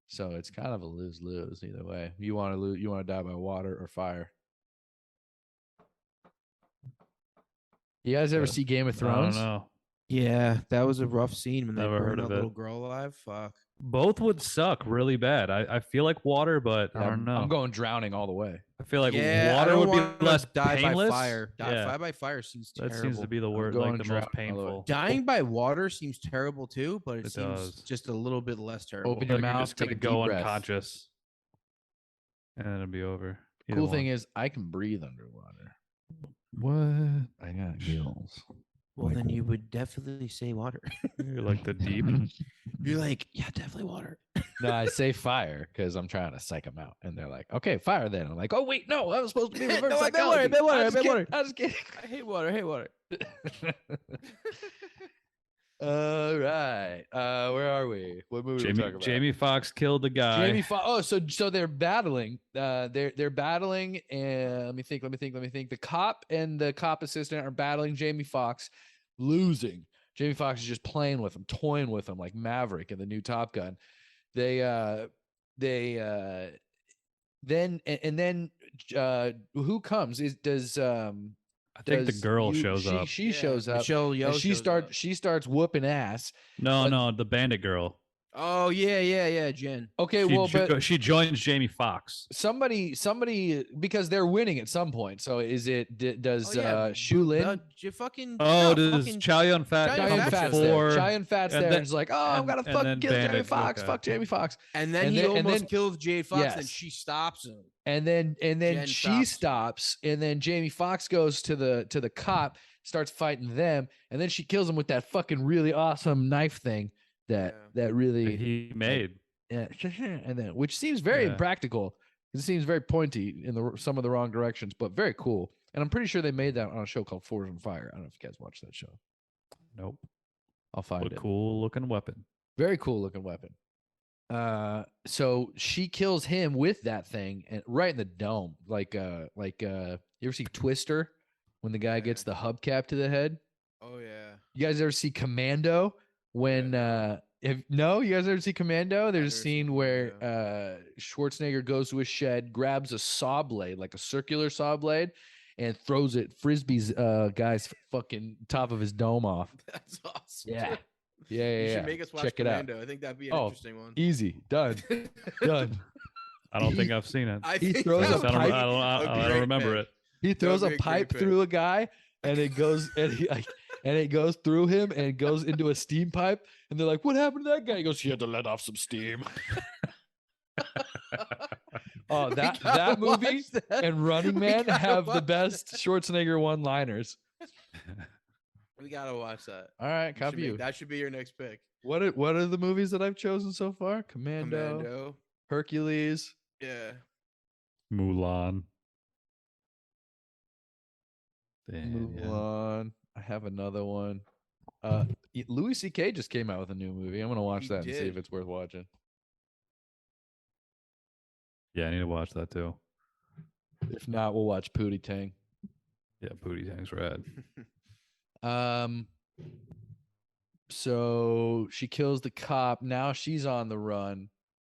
So it's kind of a lose-lose either way. You want to die by water or fire. You guys ever Yeah. see Game of I Thrones? don't know. Yeah, that was a rough scene when they Never heard burned of that it. little girl alive. Fuck. Both would suck really bad. I feel like water, but I Yeah, don't know. I'm going drowning all the way. I feel like yeah, I water don't would wanna be less die painless. by fire. Yeah, Die by fire seems that terrible. seems to be the word, going like the drown most all the way. painful. Dying by water seems terrible too, but it It seems does. just a little bit less terrible. Open I your feel like you're mouth, just take gonna a go deep breath. unconscious, and then it'll be over. Cool thing is, I can breathe underwater. what? I got gills. Well, then you would definitely say water. You're like the deep. You're like, yeah, definitely water. No, I say fire because I'm trying to psych them out, and they're like, "Okay, fire." Then I'm like, "Oh wait, no, I was supposed to be reverse No, I bet psychology. water, I bet water, I I'm just bet kidding, water." I'm just kidding. I hate water. I hate water. All right, where are we? What movie we talking about? Jamie Foxx killed the guy. Jamie Foxx. Oh, so they're battling. They're battling, and let me think. The cop and the cop assistant are battling Jamie Foxx, losing. Jamie Foxx is just playing with him, toying with him like Maverick in the new Top Gun. Then who comes? I think the does girl you- shows up. She shows up. Michelle Yeoh And shows up. she starts whooping ass. No, but- no, the bandit girl. Oh yeah, Jen. Okay, She, well, but she joins Jamie Foxx. somebody because they're winning at some point. So is it does Oh, yeah. Shulin You fucking. Oh, no, does fucking- Chow Yun Fat Chow Chow Yun come Yun Fat Fat's shows there. before? Chow Yun Fat's and there then- and it's like, oh, I'm and- gonna and fucking then kill Jamie Bandit- Foxx. okay. Fuck Jamie Foxx. And then And he then- and almost then- kills Jade Fox, and Yes. she stops him. And then Jen she stops. stops, and then Jamie Foxx goes to the cop, starts fighting them, and then she kills him with that fucking really awesome knife thing that really He made. yeah, and then which seems very Yeah. impractical. It seems very pointy in some of the wrong directions, but very cool. And I'm pretty sure they made that on a show called Forge and Fire. I don't know if you guys watched that show. Nope. I'll find What it. a cool looking weapon. Very cool looking weapon. So she kills him with that thing and right in the dome. You ever see Twister when the guy gets the hubcap to the head? Oh yeah. You guys ever see Commando when you guys ever see Commando? There's a never seen scene where Schwarzenegger goes to a shed, grabs a saw blade, like a circular saw blade, and throws it frisbees guy's fucking top of his dome off. That's awesome. Yeah. You Yeah. should make us watch Check it out. Commando. I think that'd be an Oh, interesting one. Easy. Done. Done. I don't think I've seen it. I He think throws I that a would don't, pipe- be I don't, a I don't great remember pick. it. He throws would a be a great pipe pick. through a guy and it goes and it goes through him and it goes into a steam pipe and they're like, "What happened to that guy?" He goes, "He had to let off some steam." Oh, We that gotta movie watch that. and Running We Man gotta have the watch best Schwarzenegger one-liners. We gotta watch that. All right, You should copy make- you. That should be your next pick. What are the movies that I've chosen so far? Commando, Commando. Hercules. Yeah. Mulan. Damn, yeah. Mulan. I have another one. Louis C.K. just came out with a new movie. I'm gonna watch He that and see did. if it's worth watching. Yeah, I need to watch that too. If not, we'll watch Pootie Tang. Yeah, Booty Tang's rad. So she kills the cop. Now she's on the run.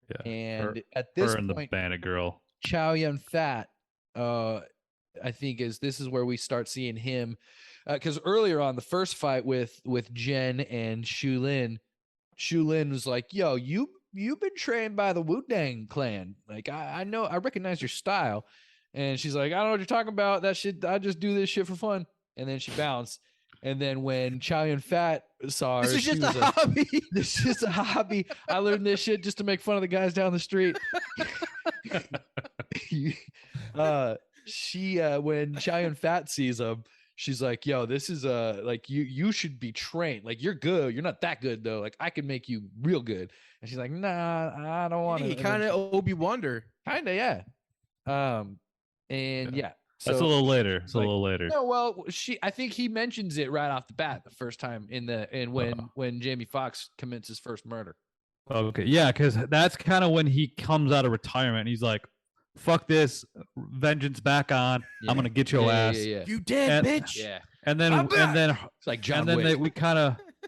Yeah. And at this Her and the point, bandit girl. Chow Yun Fat, I think this is where we start seeing him, because earlier on the first fight with Jen and Shu Lin was like, "Yo, you've been trained by the Wu Dang Clan. Like I know, I recognize your style." And she's like, "I don't know what you're talking about. That shit, I just do this shit for fun." And then she bounced. And then when Chow Yun Fat saw her, This is she just was a like, hobby. "This is just a hobby. I learned this shit just to make fun of the guys down the street." When Chow Yun Fat sees him, she's like, "Yo, this is like you should be trained. Like you're good. You're not that good though. Like I can make you real good." And she's like, "Nah, I don't want to." He kind of Obi Wonder. Kind of, yeah. And yeah, so That's a little later. It's like, a little later. no, well, I think he mentions it right off the bat the first time when Jamie Foxx commits his first murder. Okay, yeah, because that's kind of when he comes out of retirement. He's like, "Fuck this, vengeance back on. Yeah. I'm gonna get your ass." Yeah. You dead, And- bitch. Yeah. And then I'm back. It's like John and then Wick.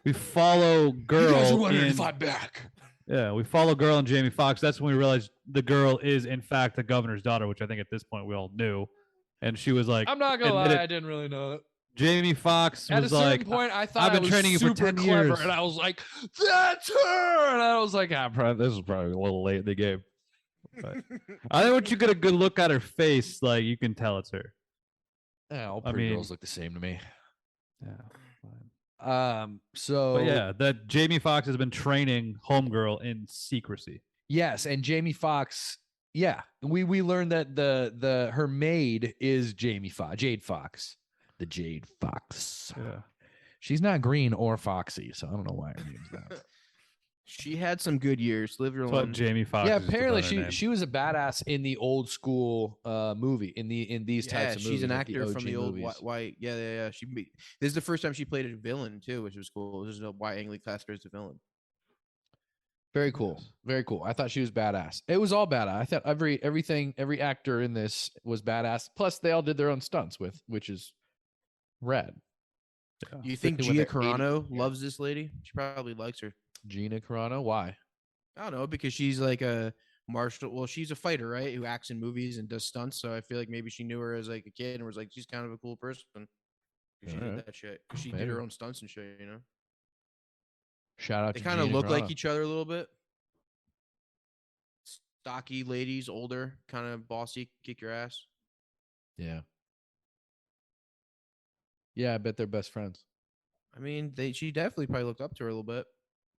we follow girl. You guys are wondering in, if I'm back. Yeah, we follow girl and Jamie Foxx. That's when we realized the girl is in fact the governor's daughter, which I think at this point we all knew. And she was like, I'm not gonna admitted- lie, I didn't really know that. Jamie Foxx At a was certain like, point, I thought I've been I was training you for super 10 clever, years. and I was like, "That's her!" And I was like, "This is probably a little late in the game." But I think once you get a good look at her face, like you can tell it's her. Yeah, all I pretty mean- girls look the same to me. Yeah. So But yeah, that Jamie Foxx has been training Homegirl in secrecy. yes, and Jamie Foxx. Yeah, we learned that her maid is Jade Fox, the Jade Fox. Yeah. She's not green or foxy, so I don't know why her name's that. She had some good years. Live your That's what life. Jamie Foxx. Yeah, is the apparently better name. she was a badass in the old school movie in these types of movies. She's an like actor from OG the old movies. white. Yeah. This is the first time she played a villain too, which was cool. This is why Ang Lee classed her as a villain. Very cool. Very cool. I thought she was badass. It was all badass. I thought every actor in this was badass. Plus, they all did their own stunts which is rad. You think Especially Gia with their 80 Carano yeah. loves this lady? She probably likes her. Gina Carano? Why? I don't know, because she's like a martial. Well, she's a fighter, right? Who acts in movies and does stunts. So I feel like maybe she knew her as like a kid and was like, she's kind of a cool person. 'Cause she Alright. did that shit. 'Cause she did Maybe. her own stunts and shit. You know, Shout out they to kind of Gina look like Carano. each other a little bit. Stocky ladies, older, kind of bossy, kick your ass. Yeah. Yeah, I bet they're best friends. I mean, she definitely probably looked up to her a little bit.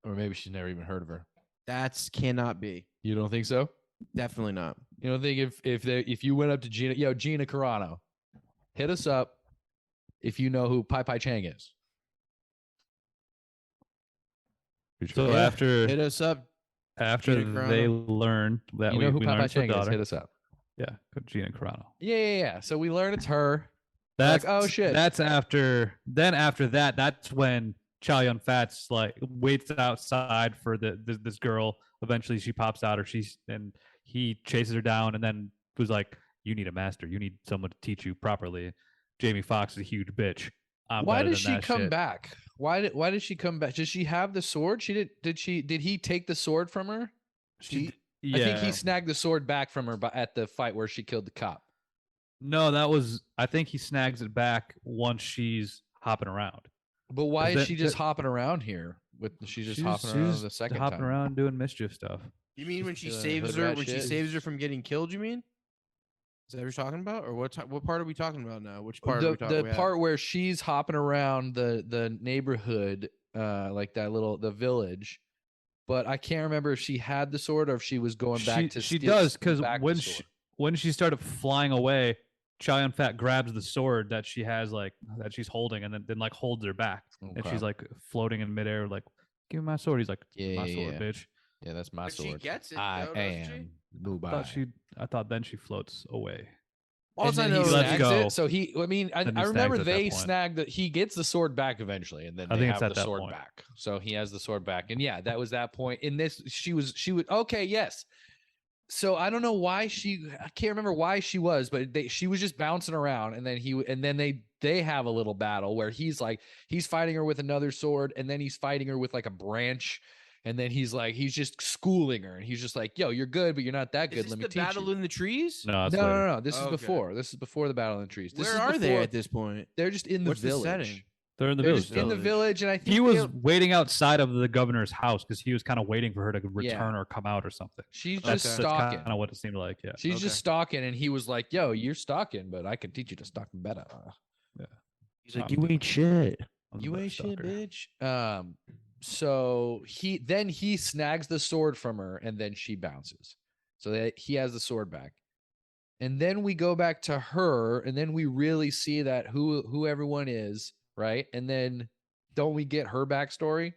Or maybe she's never even heard of her. That's cannot be. You don't think so? Definitely not. You don't think if you went up to Gina Carano, hit us up if you know who Pai Pai Chang is. So Yeah, after hit us up. after Gina Carano. they learned that You know who we Pai Pai learned it's the Chang is? daughter. Hit us up. Yeah, Gina Carano. Yeah. So we learn it's her. That's oh, shit. That's after. Then after that, that's when Chow Yun Fat's like waits outside for this girl. Eventually, she pops out, and he chases her down, and then was like, "You need a master. You need someone to teach you properly." Jamie Foxx is a huge bitch. I'm Why better did than she that come shit. back? Why did she come back? Did she have the sword? She did he take the sword from her? Yeah. I think he snagged the sword back from her at the fight where she killed the cop. No, that was. I think he snags it back once she's hopping around. But why is That- she just that- hopping around here? She's just hopping around the second hopping time. around doing mischief stuff. You mean when she the saves hood her? rat When she shit? saves her from getting killed? You mean? Is that what you're talking about, or what part are we talking about now? Which part are we talking The about? part where she's hopping around the neighborhood, like the village. But I can't remember if she had the sword or if she was going back to. She steal does because back the when sword. when she started flying away, Chow Yun Fat grabs the sword that she has that she's holding and then like holds her back and Okay. she's like floating in midair like, "Give me my sword." He's like, Yeah, "My yeah, sword, yeah. bitch." Yeah, that's my But she sword. gets it, I though, doesn't she? am I thought Dubai. I thought then she floats away. All And I then know he is Let's snags go. it. So I Then he remember snags at that they point. snagged that he gets the sword back eventually, and then I they think have it's at the that sword point. back. So he has the sword back, and yeah, that was that point. In this, she was okay. Yes. So I don't know why I can't remember why she was, but she was just bouncing around, and then they have a little battle where he's fighting her with another sword, and then he's fighting her with like a branch. And then he's just schooling her, and he's just like, yo, you're good, but you're not that Is good. this Let me the teach battle you. in the trees? No, it's No, later. no, no. This is Okay. before. This is before the battle in the trees. This Where is are they before- at this point? They're just in the What's the village. setting? They're in the They're village. just in the Village. village, and I think He was they- waiting outside of the governor's house because he was kind of waiting for her to return Yeah. or come out or something. she's Okay. just That's stalking. kind of what it seemed like. Yeah. She's Okay. just stalking, and he was like, "Yo, you're stalking, but I can teach you to stalk better. He's like, I'm you ain't shit. I'm the You better ain't shit, stalker. bitch." So he snags the sword from her, and then she bounces. So that he has the sword back, and then we go back to her, and then we really see that who everyone is, right? And then don't we get her backstory?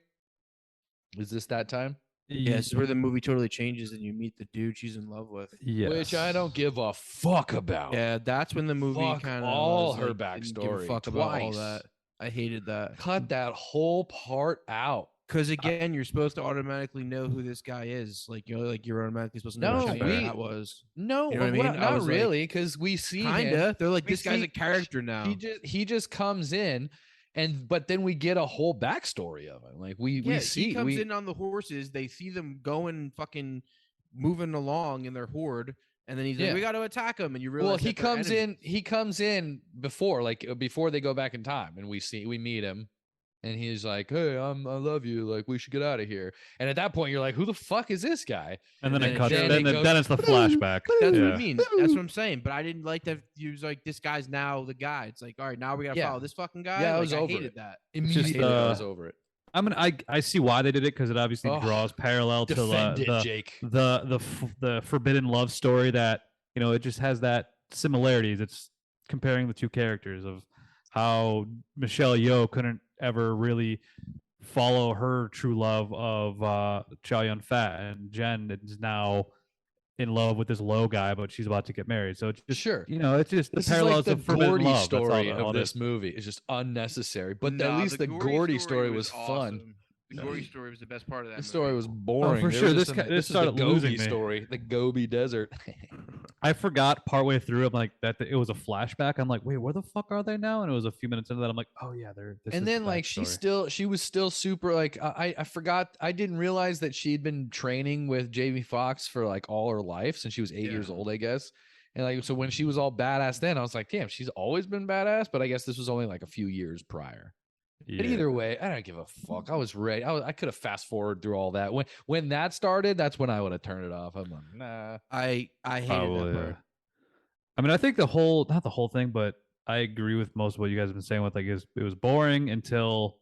Is this that time? Yeah, this is where the movie totally changes and you meet the dude she's in love with. Yes. Which I don't give a fuck about. Yeah, that's when the movie Fuck kind of all her Didn't give a backstory fuck about all twice. that. I hated that. Cut that whole part out. Because again, you're supposed to automatically know who this guy is. Like you're automatically supposed to know No, what we- that was. No, You know what I well, mean? I not was like, really, because we see him. Kinda. They're like, We this guy's see- a character now. He just comes in, but then we get a whole backstory of him. Like we see he comes in on the horses. They see them going fucking moving along in their horde, and then he's like, Yeah. "We got to attack him." And you realize, well, he that they're comes enemies. in. He comes in before they go back in time, and we meet him, and he's like, "Hey, I love you. Like we should get out of here." And at that point, you're like, "Who the fuck is this guy?" And then And it cuts. then Then, it then, goes, it's the flashback. That's yeah. what I mean. That's what I'm saying. But I didn't like that. He was like, "This guy's now the guy." It's like, all right, now we gotta Yeah. follow this fucking guy. Yeah, I Like, was over hated it. that. Immediately, I was uh, over it. I mean, I see why they did it because it obviously Oh, draws parallel to Defend it, the Jake. the forbidden love story that it just has that similarities. It's comparing the two characters of how Michelle Yeoh couldn't ever really follow her true love of Chow Yun Fat, and Jen is now in love with this low guy, but she's about to get married. So it's just Sure. it's just the This is parallels like the of forbidden Gordy love. That's all story that- all of it this is. movie. It's just unnecessary. But at Nah, least the Gordy story was fun. awesome. The Yeah. Gordy story was the best part of that. The story movie. was boring. for There sure. was This just this is the started losing Gobi me. story, the Gobi Desert. I forgot partway through. I'm like that it was a flashback. I'm like, wait, where the fuck are they now? And it was a few minutes into that. I'm like, oh yeah, they're. This And is then the like backstory. she was still super like I forgot, I didn't realize that she'd been training with Jamie Foxx for like all her life since she was 8 years Yeah. old, I guess. And like so when she was all badass then, I was like, damn, she's always been badass, but I guess this was only like a few years prior. But Yeah. either way, I don't give a fuck. I was ready. I could have fast forward through all that. When that started, that's when I would have turned it off. I'm like, nah. I hated Probably, that part. I mean, I think not the whole thing, but I agree with most of what you guys have been saying. With like, it was boring until,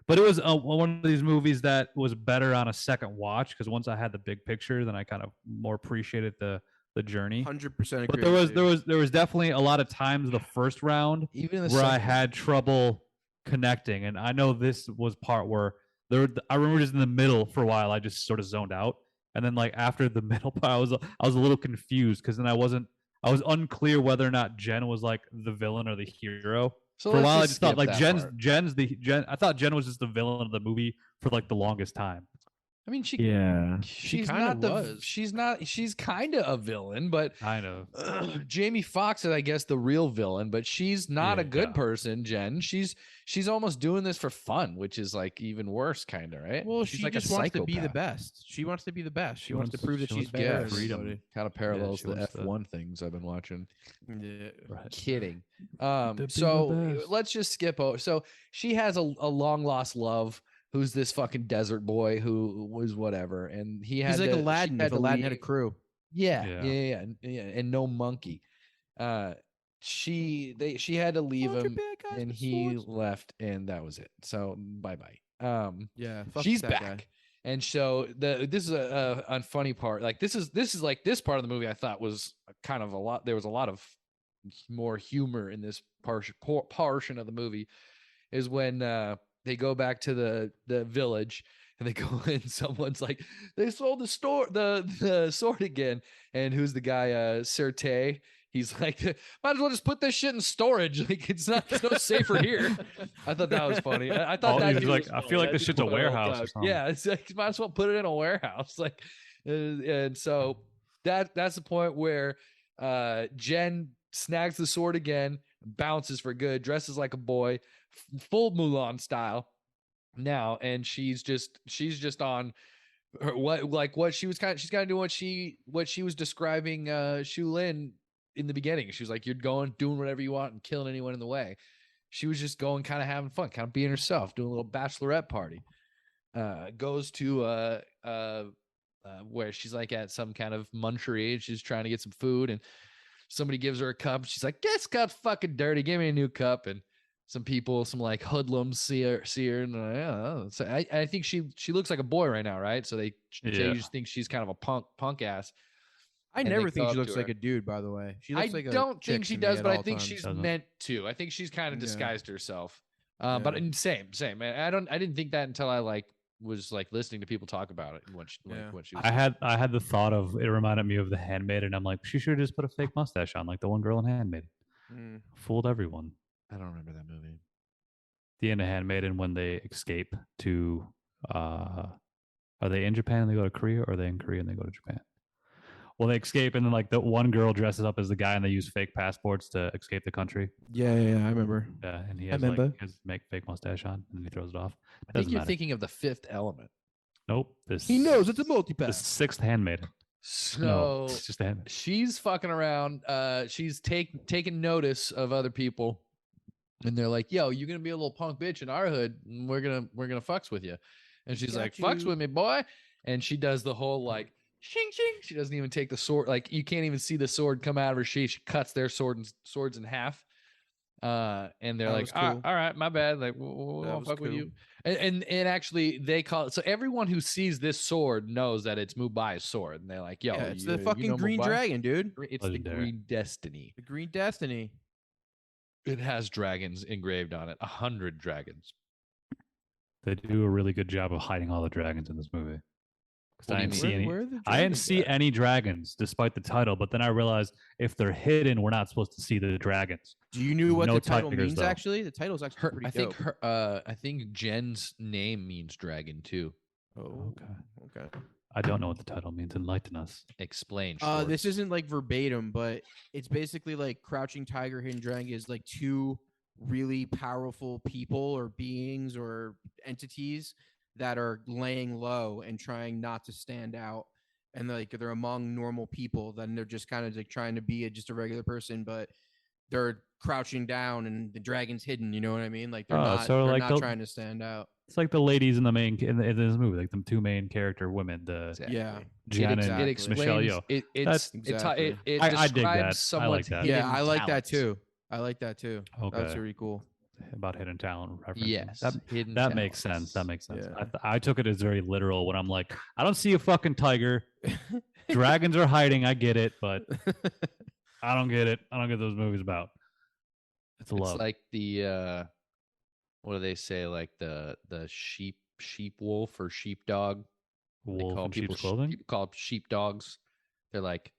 but it was one of these movies that was better on a second watch because once I had the big picture, then I kind of more appreciated the journey. 100% agree. But there was definitely a lot of times the first round Even in the where I second- had trouble connecting, and I know this was part where I remember just in the middle for a while I just sort of zoned out, and then like after the middle part I was a little confused because then I was unclear whether or not Jen was like the villain or the hero. So For a let's while I just just thought skip like that Jen's part. I thought Jen was just the villain of the movie for like the longest time. I mean, Yeah. she's kinda not the was. she's kind of a villain, but Kind of. Jamie Foxx is, I guess, the real villain, but she's not a good Yeah. person, Jen. She's almost doing this for fun, which is like even worse, kind of, right? Well, she's she like just a wants to be the psychopath. best. She wants to be the best. She wants to wants- prove that she she's wants to better. get than freedom. everybody. Kind of parallels she the wants to- F1 things I've been watching. Yeah. Right. Kidding. To be the So best. let's just skip over. So she has a long lost love who's this fucking desert boy who was whatever, and he had He's like to, she Aladdin. had If to Aladdin had a leave. crew. Yeah, Yeah. yeah, and no monkey. She had to leave Hold your him, bad guys and with he swords. left, and that was it. So bye. Yeah. Fuck She's that back, guy. and so this is a unfunny part. Like this is like this part of the movie I thought was kind of a lot. There was a lot of more humor in this portion of the movie. Is when they go back to the village and they go in. Someone's like, they sold the sword again, and who's the guy? Certé. He's like, might as well just put this shit in storage. Like it's no safer here. I thought that was funny. I thought Oh, that he's dude like, was I funny. feel like That this dude shit's a went all warehouse or out. something. Yeah, it's like might as well put it in a warehouse. Like, and so that's the point where Jen snags the sword again, bounces for good, dresses like a boy, full Mulan style now, and she's just on what she's kind of doing what she was describing Shu Lin in the beginning. She was like, you're going doing whatever you want and killing anyone in the way. She was just going, kind of having fun, kind of being herself, doing a little bachelorette party. Goes to where she's like at some kind of munchery and she's trying to get some food, and somebody gives her a cup. She's like, this cup's fucking dirty, give me a new cup. And some people, some like hoodlums see her and so I think she looks like a boy right now, right? So they just think she's kind of a punk ass. I never think she looks like a dude, by the way. She looks like a don't think she does, but I think times. she's meant to. I think she's kind of disguised herself. But same, man. I didn't think that until I was listening to people talk about it and what she was. I had the thought of it reminded me of The Handmaid, and I'm like, she should have just put a fake mustache on, like the one girl in Handmaid. Fooled everyone. I don't remember that movie. The end of Handmaiden, when they escape to, are they in Japan and they go to Korea, or are they in Korea and they go to Japan? Well, they escape, and then like the one girl dresses up as the guy, and they use fake passports to escape the country. Yeah, I remember. Yeah, and he has like his make fake mustache on, and then he throws it off. I think you're thinking of The Fifth Element. Nope. He knows it's a multipass. The Sixth Handmaiden. So no, it's just a handmaid. She's fucking around. She's taking notice of other people, and they're like, "Yo, you're gonna be a little punk bitch in our hood, and we're gonna fucks with you." And she's like, "Fucks with me, boy." And she does the whole like shing shing. She doesn't even take the sword. Like you can't even see the sword come out of her sheath. She cuts their swords in half. And they're like, cool. All right, my bad. Like, we'll fuck with you. And actually, they call it. So everyone who sees this sword knows that it's Mubai's sword, and they're like, "Yo, it's the fucking green dragon, dude. It's Legendary. The Green Destiny. The Green Destiny. It has dragons engraved on it. 100 dragons. They do a really good job of hiding all the dragons in this movie. I didn't see any dragons despite the title, but then I realized if they're hidden, we're not supposed to see the dragons. Do you know what the title means? Though. Actually, the title's actually pretty dope. I think Jen's name means dragon too. Oh, okay. I don't know what the title means. Enlighten us. Explain. This isn't like verbatim, but it's basically like Crouching Tiger, Hidden Dragon is like two really powerful people or beings or entities that are laying low and trying not to stand out, and like they're among normal people. Then they're just kind of like trying to be just a regular person, but they're crouching down and the dragon's hidden. You know what I mean? Like they're not trying to stand out. It's like the ladies in the main in this movie, like the two main character women. Gianna and Michelle Yeoh. It I dig that. I like that. Yeah, I like that too. Okay, that's really cool. About hidden talent references. Yes, that makes sense. That makes sense. Yeah. I took it as very literal when I'm like, I don't see a fucking tiger. Dragons are hiding. I get it, but I don't get it. I don't get those movies about. It's love. It's like the what do they say? Like the sheep wolf or sheepdog. Wolf in sheep's clothing. People call them sheepdogs. They're like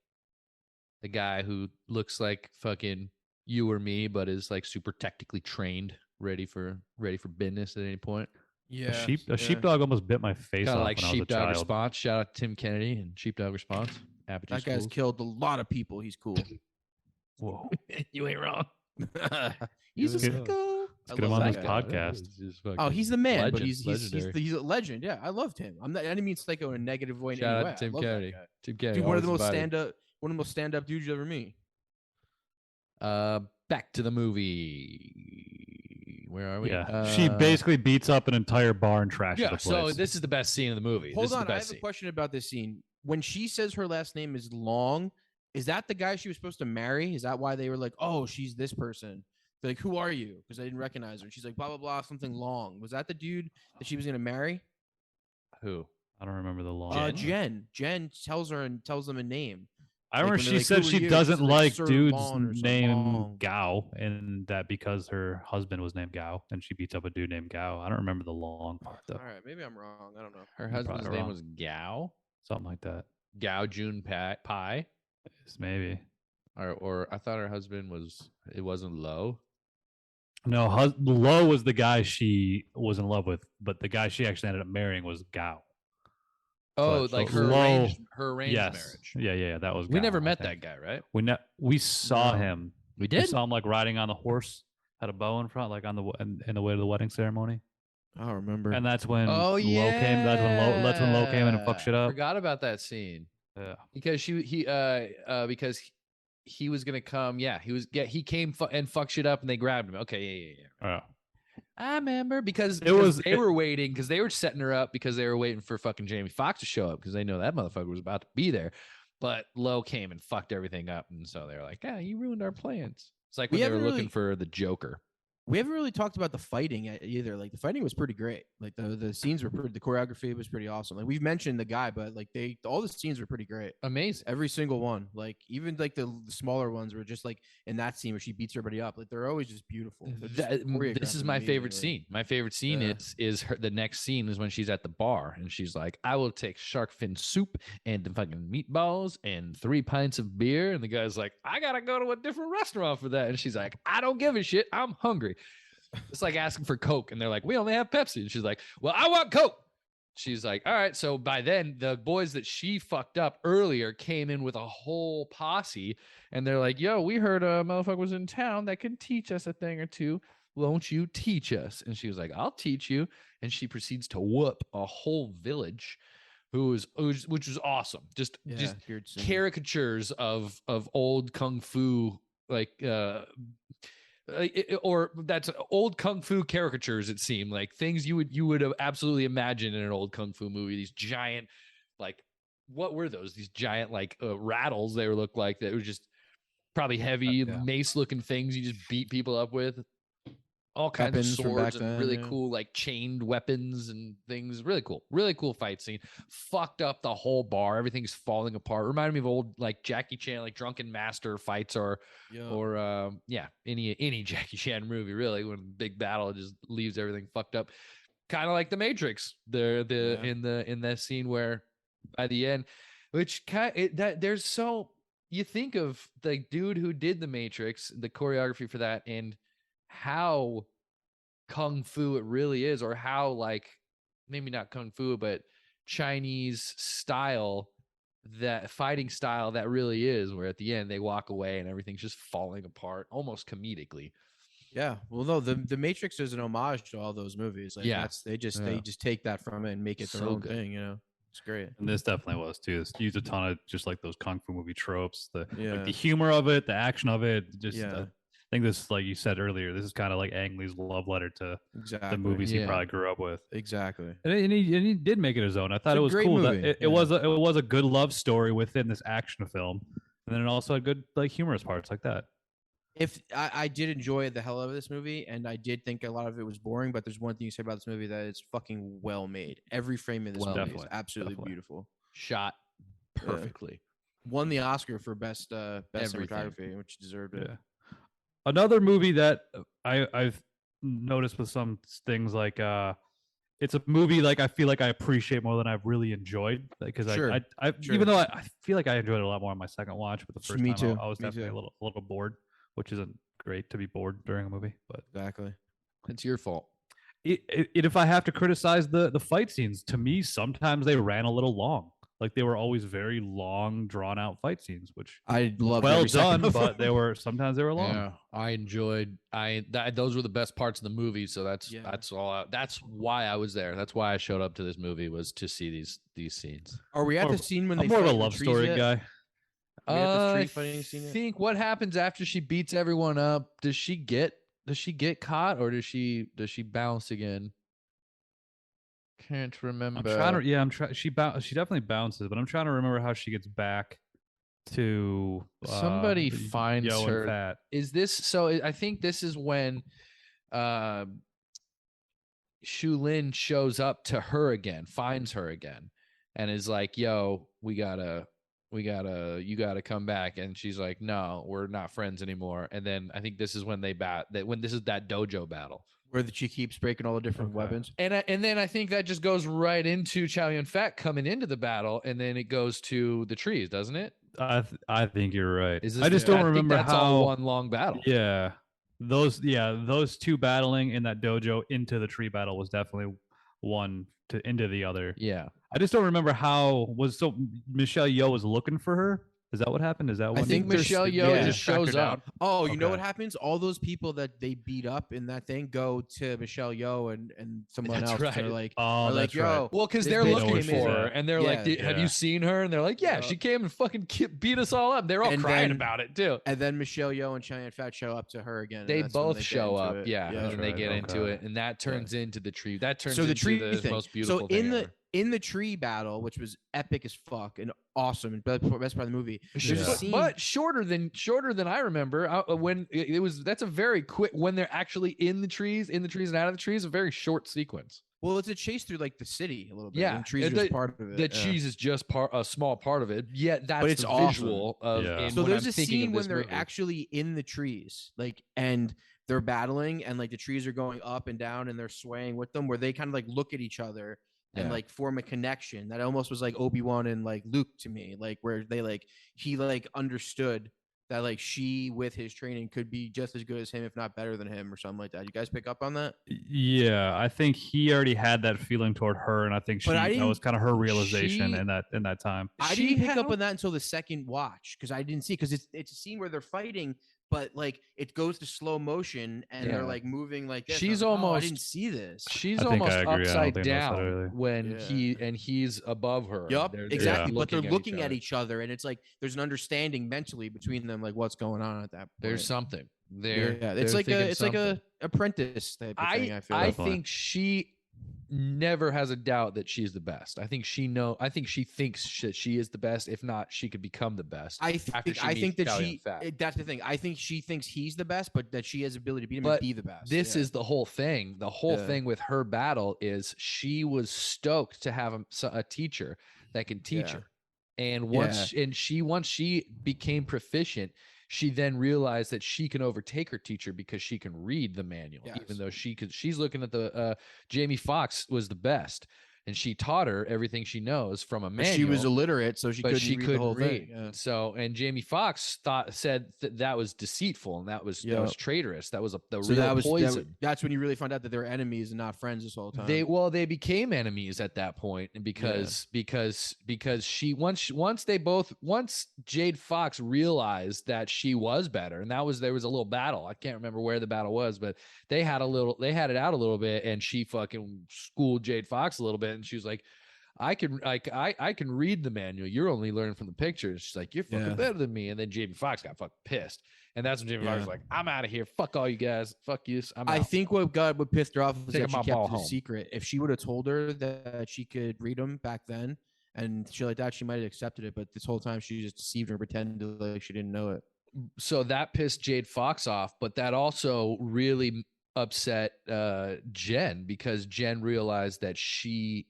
the guy who looks like fucking you or me, but is like super technically trained, ready for business at any point. Yeah, a sheepdog almost bit my face off like when I was a Sheepdog child. Response. Shout out to Tim Kennedy and Sheepdog Response. That guy's killed a lot of people. He's cool. Whoa, you ain't wrong. He's a sicko. Let's get him on this podcast. He's the man, but he's a legend. Yeah, I loved him. I didn't mean psycho in a negative way. Shout out to Tim Kennedy. Tim Kennedy, dude, one of the most stand up dudes you ever meet. Back to the movie. Where are we? Yeah, she basically beats up an entire bar and trashes the place. So this is the best scene in the movie. Hold on, I have a question about this scene. When she says her last name is Long, is that the guy she was supposed to marry? Is that why they were like, oh, she's this person? They're like, who are you? Because I didn't recognize her. She's like, blah, blah, blah, something Long. Was that the dude that she was going to marry? Who? I don't remember the Long. Jen. Jen tells them a name. I remember she said she doesn't like dudes named Gao, and that because her husband was named Gao, and she beats up a dude named Gao. I don't remember the Long part though. All right, maybe I'm wrong. I don't know. Her husband's name was Gao, something like that. Gao Jun Pai. Maybe. Or I thought her husband wasn't Lo. No, Lo was the guy she was in love with, but the guy she actually ended up marrying was Gao. Oh, like her arranged marriage. Yeah. That was. We never met that guy, right? We saw him. We did. We saw him like riding on the horse, had a bow in front, like on in the way to the wedding ceremony. I don't remember. And that's when Oh Lo came. That's when Lo came in and fucked shit up. Forgot about that scene. Yeah. Because because he was gonna come. Yeah, he came and fucked shit up, and they grabbed him. Okay, yeah. I remember because they were waiting because they were setting her up because they were waiting for fucking Jamie Foxx to show up because they know that motherfucker was about to be there. But Lo came and fucked everything up, and so they were like, "Yeah, you ruined our plans." It's like when they were looking for the Joker. We haven't really talked about the fighting either. Like the fighting was pretty great. Like the scenes were the choreography was pretty awesome. Like we've mentioned the guy, but like all the scenes were pretty great. Amazing. Every single one. Like even like the smaller ones were just like in that scene where she beats everybody up. Like they're always just beautiful. This is my favorite scene. My favorite scene is the next scene is when she's at the bar and she's like, "I will take shark fin soup and the fucking meatballs and 3 pints of beer." And the guy's like, "I gotta go to a different restaurant for that." And she's like, "I don't give a shit. I'm hungry." It's like asking for Coke, and they're like, "We only have Pepsi." And she's like, "Well, I want Coke." She's like, "All right." So by then, the boys that she fucked up earlier came in with a whole posse, and they're like, "Yo, we heard a motherfucker was in town that can teach us a thing or two. Won't you teach us?" And she was like, "I'll teach you." And she proceeds to whoop a whole village, which was awesome. Just caricatures of old kung fu, like or that's old kung fu caricatures. It seemed like things you would absolutely imagine in an old kung fu movie. These giant, like, what were those? These giant like rattles. They looked like that was just probably heavy mace looking things you just beat people up with. All kinds of swords and really cool like chained weapons and things. Really cool fight scene. Fucked up the whole bar. Everything's falling apart. Reminded me of old like Jackie Chan, like Drunken Master fights or any Jackie Chan movie really, when big battle just leaves everything fucked up. Kind of like The Matrix. In that scene where by the end, which there's so you think of the dude who did The Matrix, the choreography for that, and how kung fu it really is, or how like maybe not kung fu but Chinese style, that fighting style that really is, where at the end they walk away and everything's just falling apart almost comedically. Yeah, well, no, the Matrix is an homage to all those movies. Like they just take that from it and make it their own thing. You know, it's great. And this definitely was too. It's used a ton of just like those kung fu movie tropes, like the humor of it, the action of it. I think this, like you said earlier, this is kind of like Ang Lee's love letter to the movies he probably grew up with. Exactly. And he did make it his own. I thought it was cool. That it was a good love story within this action film, and then it also had good like humorous parts like that. If I did enjoy the hell out of this movie, and I did think a lot of it was boring, but there's one thing you say about this movie that it's fucking well made. Every frame of this movie is absolutely beautiful, shot perfectly. Won the Oscar for best cinematography, which deserved it. Another movie that I've noticed with some things, like it's a movie like I feel like I appreciate more than I've really enjoyed, because even though I feel like I enjoyed it a lot more on my second watch, but the first time I was definitely a little bored, which isn't great to be bored during a movie, but exactly, it's your fault. If I have to criticize the fight scenes, to me sometimes they ran a little long. Like they were always very long, drawn out fight scenes, which I love. Well done, but sometimes they were long. Yeah, I enjoyed. Those were the best parts of the movie. So that's all. That's why I was there. That's why I showed up to this movie, was to see these scenes. Are we at the scene when I'm more of a love story guy? I think what happens after she beats everyone up? Does she get caught, or does she bounce again? Can't remember. She definitely bounces, but I'm trying to remember how she gets back to somebody finds Yo her. And Fat. Is this so? I think this is when Shu Lin shows up to her again, finds her again, and is like, "Yo, you gotta come back." And she's like, "No, we're not friends anymore." And then I think this is when this is that dojo battle. Where she keeps breaking all the different weapons. And then I think that just goes right into Chow Yun-fat coming into the battle, and then it goes to the trees, doesn't it? I think you're right. I just don't remember that's all one long battle. Yeah. Those two battling in that dojo into the tree battle was definitely one into the other. Yeah. I just don't remember how Michelle Yeoh was looking for her. Is that what happened? Is that I when think Michelle there's- Yeoh yeah. just tracked her shows down? up. Oh, you know Okay. what happens? All those people that they beat up in that thing go to Michelle Yeoh and someone That's else. right. And they're like, Oh, are like, that's right. yo, Well, because this they're bitch looking came for in. her, and they're like, Yeah. "Have you seen her?" And they're like, "Yeah, Yeah. she came and fucking beat us all up." They're all And crying then- about it too. And then Michelle Yeoh and Cheyenne Fat show up to her again. and They that's when both get show into up, it. yeah, and then they right, get into okay. it, and that turns into the tree. That turns So the into tree the thing. most beautiful So thing ever. in the tree battle, which was epic as fuck and awesome, and best part of the movie. There's a Yeah. scene, But shorter than I remember. When it was, that's a very quick. When they're actually in the trees and out of the trees, a very short sequence. well, it's a chase through like the city a little bit. Yeah, and trees are the- just part of it. The yeah. cheese is just a small part of it. Yet that's it's the awesome. visual of. Yeah. And So when there's I'm a thinking of scene this when they're movie. actually in the trees, like, and they're battling, and like the trees are going up and down, and they're swaying with them, where they kind of like look at each other and Yeah. like form a connection that almost was like Obi-Wan and like Luke to me, like where they like he like understood that like she with his training could be just as good as him, if not better than him, or something like that. You guys pick up on that? Yeah, I think he already had that feeling toward her, and I think But I that was didn't- kind of her realization she- in that time. I She didn't pick had up a- on that until the second watch because I didn't see because it's a scene where they're fighting, but like it goes to slow motion and Yeah. they're like moving like this. She's I was like, oh, I almost- didn't see this. She's I think I almost agree. I don't upside think I noticed that down earlier. when Yeah. he's above her. Yup, They're exactly. But they're at looking at each other, and it's like there's an understanding mentally between them, like what's going on at that point. There's something. yeah, it's like a apprentice type of thing. I feel I like. think she never has a doubt that she's the best. I think she thinks that she is the best. If not, she could become the best. I after think she I think meets that Chow Yun-fat. that's the thing. I think she thinks he's the best, but that she has the ability to beat him But and be the best. This Yeah. is the whole thing. The whole Yeah. thing with her battle is she was stoked to have a teacher that can teach Yeah. her. And once she became proficient, she then realized that she can overtake her teacher because she can read the manual, Yes. even though she's looking at the Jamie Foxx was the best. And she taught her everything she knows from a But manual. she was illiterate, so she but couldn't she read couldn't the whole read. thing. Yeah. So, and Jamie Foxx said that was deceitful and that was traitorous. That was the So real poison. that's when you really find out that they're enemies and not friends this whole time. They became enemies at that point, and because she once Jade Fox realized that she was better, and there was a little battle. I can't remember where the battle was, but they had it out a little bit, and she fucking schooled Jade Fox a little bit, and she was like, I can read the manual. You're only learning from the pictures. She's like, you're fucking better than me. And then Jamie Foxx got fucking pissed. And that's when Jamie Foxx was like, I'm out of here. Fuck all you guys. Fuck you. I think what pissed her off was Taking that she my kept ball it a home. secret. If she would have told her that she could read them back then and shit like that, she might have accepted it. But this whole time, she just deceived her, pretended like she didn't know it. So that pissed Jade Fox off, but that also really upset Jen, because Jen realized that she's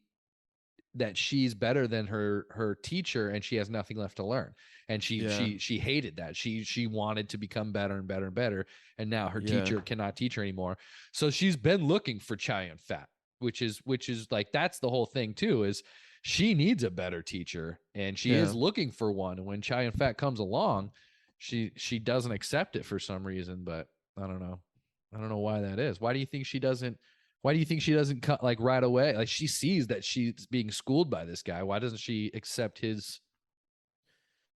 better than her teacher and she has nothing left to learn. And she hated that. She wanted to become better and better and better. And now her teacher cannot teach her anymore. So she's been looking for Chow Yun-fat, which is like, that's the whole thing too, is she needs a better teacher and she is looking for one. And when Chow Yun-fat comes along, she doesn't accept it for some reason, but I don't know why that is. Why do you think she doesn't cut like right away? Like, she sees that she's being schooled by this guy. Why doesn't she accept his?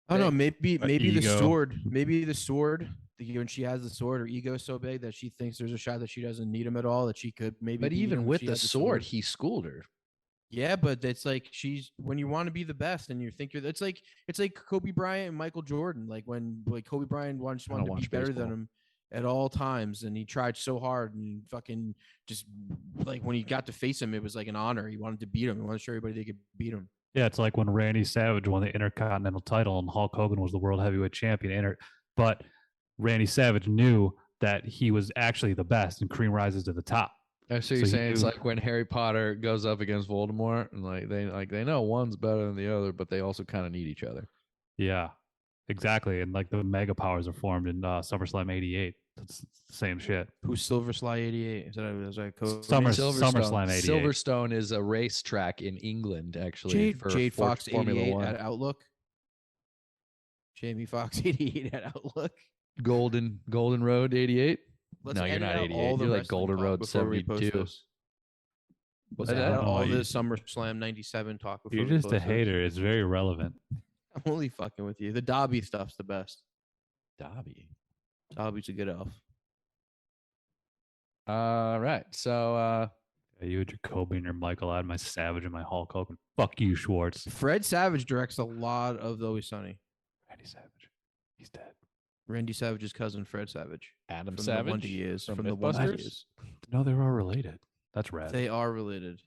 I don't know. Maybe the ego. sword. Maybe the sword. When she has the sword, her ego is so big that she thinks there's a shot that she doesn't need him at all. That she could maybe. But beat even him if with she the had sword, he schooled her. Yeah, but it's like when you want to be the best and you think it's like Kobe Bryant and Michael Jordan. Like when Kobe Bryant wanted to be better than him at all times, and he tried so hard and fucking just like when he got to face him, it was like an honor. He wanted to beat him. He wanted to show everybody they could beat him. Yeah, it's like when Randy Savage won the Intercontinental title and Hulk Hogan was the World Heavyweight Champion. But Randy Savage knew that he was actually the best, and cream rises to the top. So you're saying it's like when Harry Potter goes up against Voldemort, and they know one's better than the other, but they also kind of need each other. Yeah, exactly. And like the mega powers are formed in SummerSlam '88. That's the same shit. Who's Silver Sly 88? Is that a code? SummerSlam '88. Silverstone is a racetrack in England, actually. Jade Fox Formula 88 One. at Outlook. Jamie Fox 88 at Outlook. Golden Road 88. Let's No, you're edit not out 88. all the You're like wrestling Golden talk Road before we post 72. this. Let's What's edit that? out all Oh, the SummerSlam 97 talk before You're we just a post this. hater. It's very relevant. I'm only fucking with you. The Dobby stuff's the best. Dobby. Dobby's a good elf. All right. So Yeah, you had your Kobe and your Michael. I had my Savage and my Hulk Hogan. Fuck you, Schwartz. Fred Savage directs a lot of The Always Sunny. Randy Savage. He's dead. Randy Savage's cousin, Fred Savage. Adam From Savage the Wonder Years. from From the Wonder Mythbusters? Years. No, they were all related. That's rad. They are related.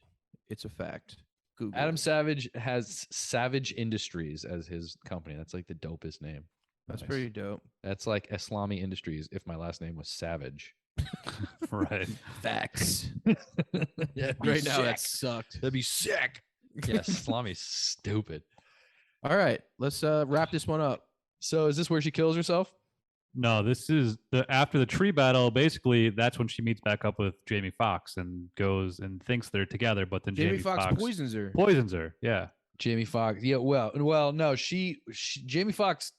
It's a fact. Google. Adam Savage has Savage Industries as his company. That's like the dopest name. That's Nice. pretty dope. That's like Islami Industries if my last name was Savage. Right. Facts. Yeah, Right now, that sucked. That'd be sick. Yeah, Islami's stupid. All right, let's wrap this one up. So is this where she kills herself? No, this is after the tree battle. Basically, that's when she meets back up with Jamie Foxx and goes and thinks they're together, but then Jamie Jamie Foxx Foxx poisons her. poisons her. Yeah. Jamie Foxx. Yeah, well, no, she Jamie Foxx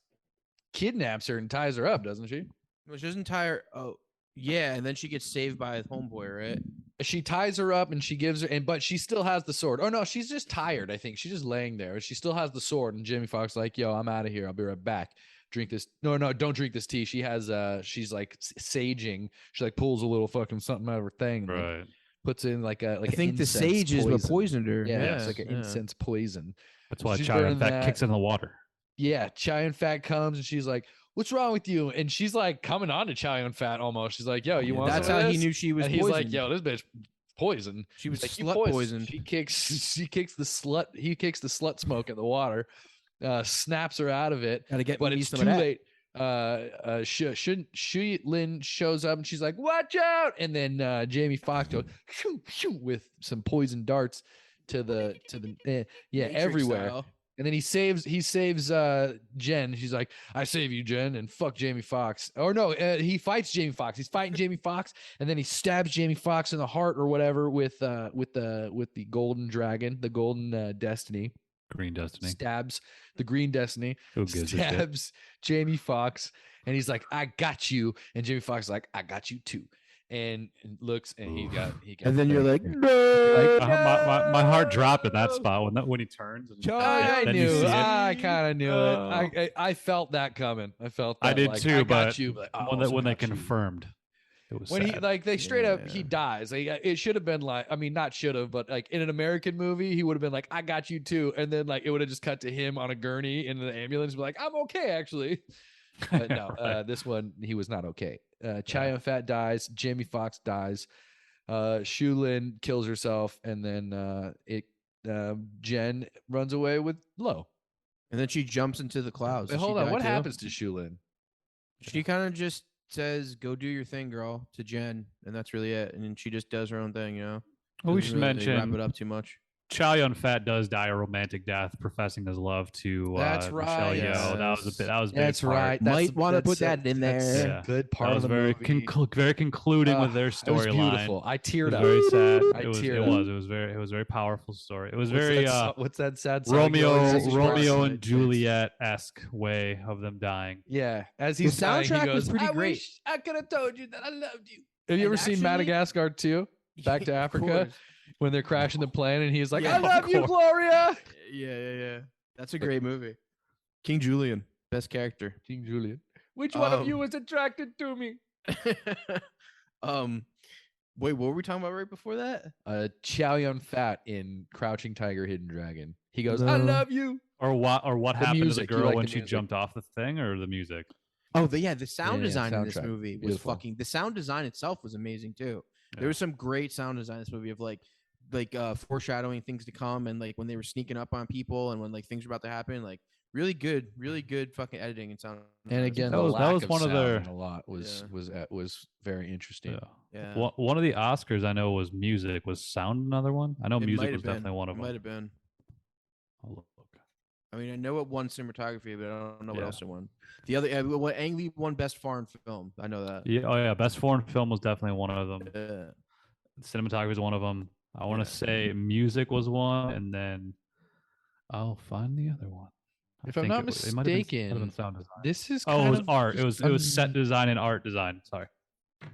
kidnaps her and ties her up, doesn't she? Well, she doesn't tie her. Oh, yeah, and then she gets saved by a homeboy, right? She ties her up and she gives her, but she still has the sword. Oh no, she's just tired. I think she's just laying there. She still has the sword, and Jamie Foxx like, "Yo, I'm out of here. I'll be right back. Drink this. No, don't drink this tea." She has, she's like saging. She like pulls a little fucking something out of her thing, and, like, Right. puts in like a like. I think the incense sage is what poison. poisoned her. Yeah, it's like an incense poison. That's why She's Chai, in burning fact, that. kicks in the water. Yeah, Chai and Fat comes and she's like, "What's wrong with you?" And she's like coming on to Chai and Fat almost. She's like, "Yo, you want?" That's some of how he this?" knew she was And he's like, poisoned. "Yo, this bitch poison." She was Like, "You slut poisoned. She kicks the slut. He kicks the slut smoke in the water, snaps her out of it. Gotta get But me it's some too of that. late. Lynn shows up and she's like, "Watch out!" And then Jamie Foxx goes shoo, shoo, with some poison darts to the Matrix everywhere. style. And then he saves Jen. She's like, "I save you, Jen," and fuck Jamie Foxx. Or no, he fights Jamie Foxx. He's fighting Jamie Foxx, and then he stabs Jamie Foxx in the heart or whatever with the golden dragon, the golden destiny. Green Destiny. Stabs the green destiny. Who gives a shit? Stabs Jamie Foxx, and he's like, "I got you," and Jamie Foxx is like, "I got you too," and looks, and he got. And then you're like, banged. no. My heart dropped at that spot when he turns. And, I then you knew. see it. I kind of knew Oh. it. I felt that coming. I felt. That, I did like, too, I got but you, but I when also they got you. confirmed, it was When he sad. like they straight up he Yeah. dies. Like, it should have been like, I mean, not should have, but like in an American movie, he would have been like, "I got you too," and then like it would have just cut to him on a gurney in the ambulance, be like, "I'm okay actually." But no, Right. this one he was not okay. Chai and Fat dies. Jamie Foxx dies. Shu Lin kills herself, and then Jen runs away with Lo. And then she jumps into the clouds. Wait, Does she hold on, die what too? happens to Shu Lin? She kind of just says, "Go do your thing, girl," to Jen, and that's really it. And then she just does her own thing, you know. Well, we Doesn't should really wrap mention it up too much. Chow Yun Fat does die a romantic death, professing his love to That's Michelle right. Yeoh. That was a bit. That was a big That's part. right. Might wanna put that's that in that's there. a Yeah. good part That was of the very movie. very concluding with their It was storyline. beautiful. I It teared was up. very sad. I It was. teared It up. was. It was very. It was a very powerful story. It was What's very that what's that sad song? He Romeo always sings Romeo first? and Juliet esque way of them dying. Yeah, as he's The dying, he soundtrack goes, was pretty "I great." wish I could have told you that I loved you." Have you And ever seen actually- Madagascar 2? Back to Of Africa course. when they're crashing the plane and he's like, Yeah, "I of love you, course. Gloria." Yeah. That's a great movie. King Julian, best character. King Julian. Which one of Um, you is attracted to me? Wait, what were we talking about right before that? Chow Yun Fat in Crouching Tiger, Hidden Dragon. He goes, "I No. love you." Or what The happened to the music, you girl like when the she music. jumped off the thing, or the music? Oh, the sound Yeah, design in this soundtrack. movie was Beautiful. fucking. The sound design itself was amazing too. Yeah. There was some great sound design in this movie of like foreshadowing things to come, and like when they were sneaking up on people, and when like things were about to happen. Like really good fucking editing and sound. And again, That the was- that lack was of one of sound their- in a lot was very interesting. Yeah. yeah, One of the Oscars I know was music. Was sound another one? I know It might music have was been. definitely one of It them. might have been. I'll look. I mean, I know it won cinematography, but I don't know what Yeah. else it won. The other, what Ang Lee won best foreign film. I know that. Yeah. Oh yeah. Best foreign film was definitely one of them. Yeah. Cinematography was one of them. I want Yeah. to say music was one, and then I'll find the other one. I If I'm think not it was- it might have been mistaken, sound design. This is Oh, it kind was of art. It just was set un- design and art design. Sorry.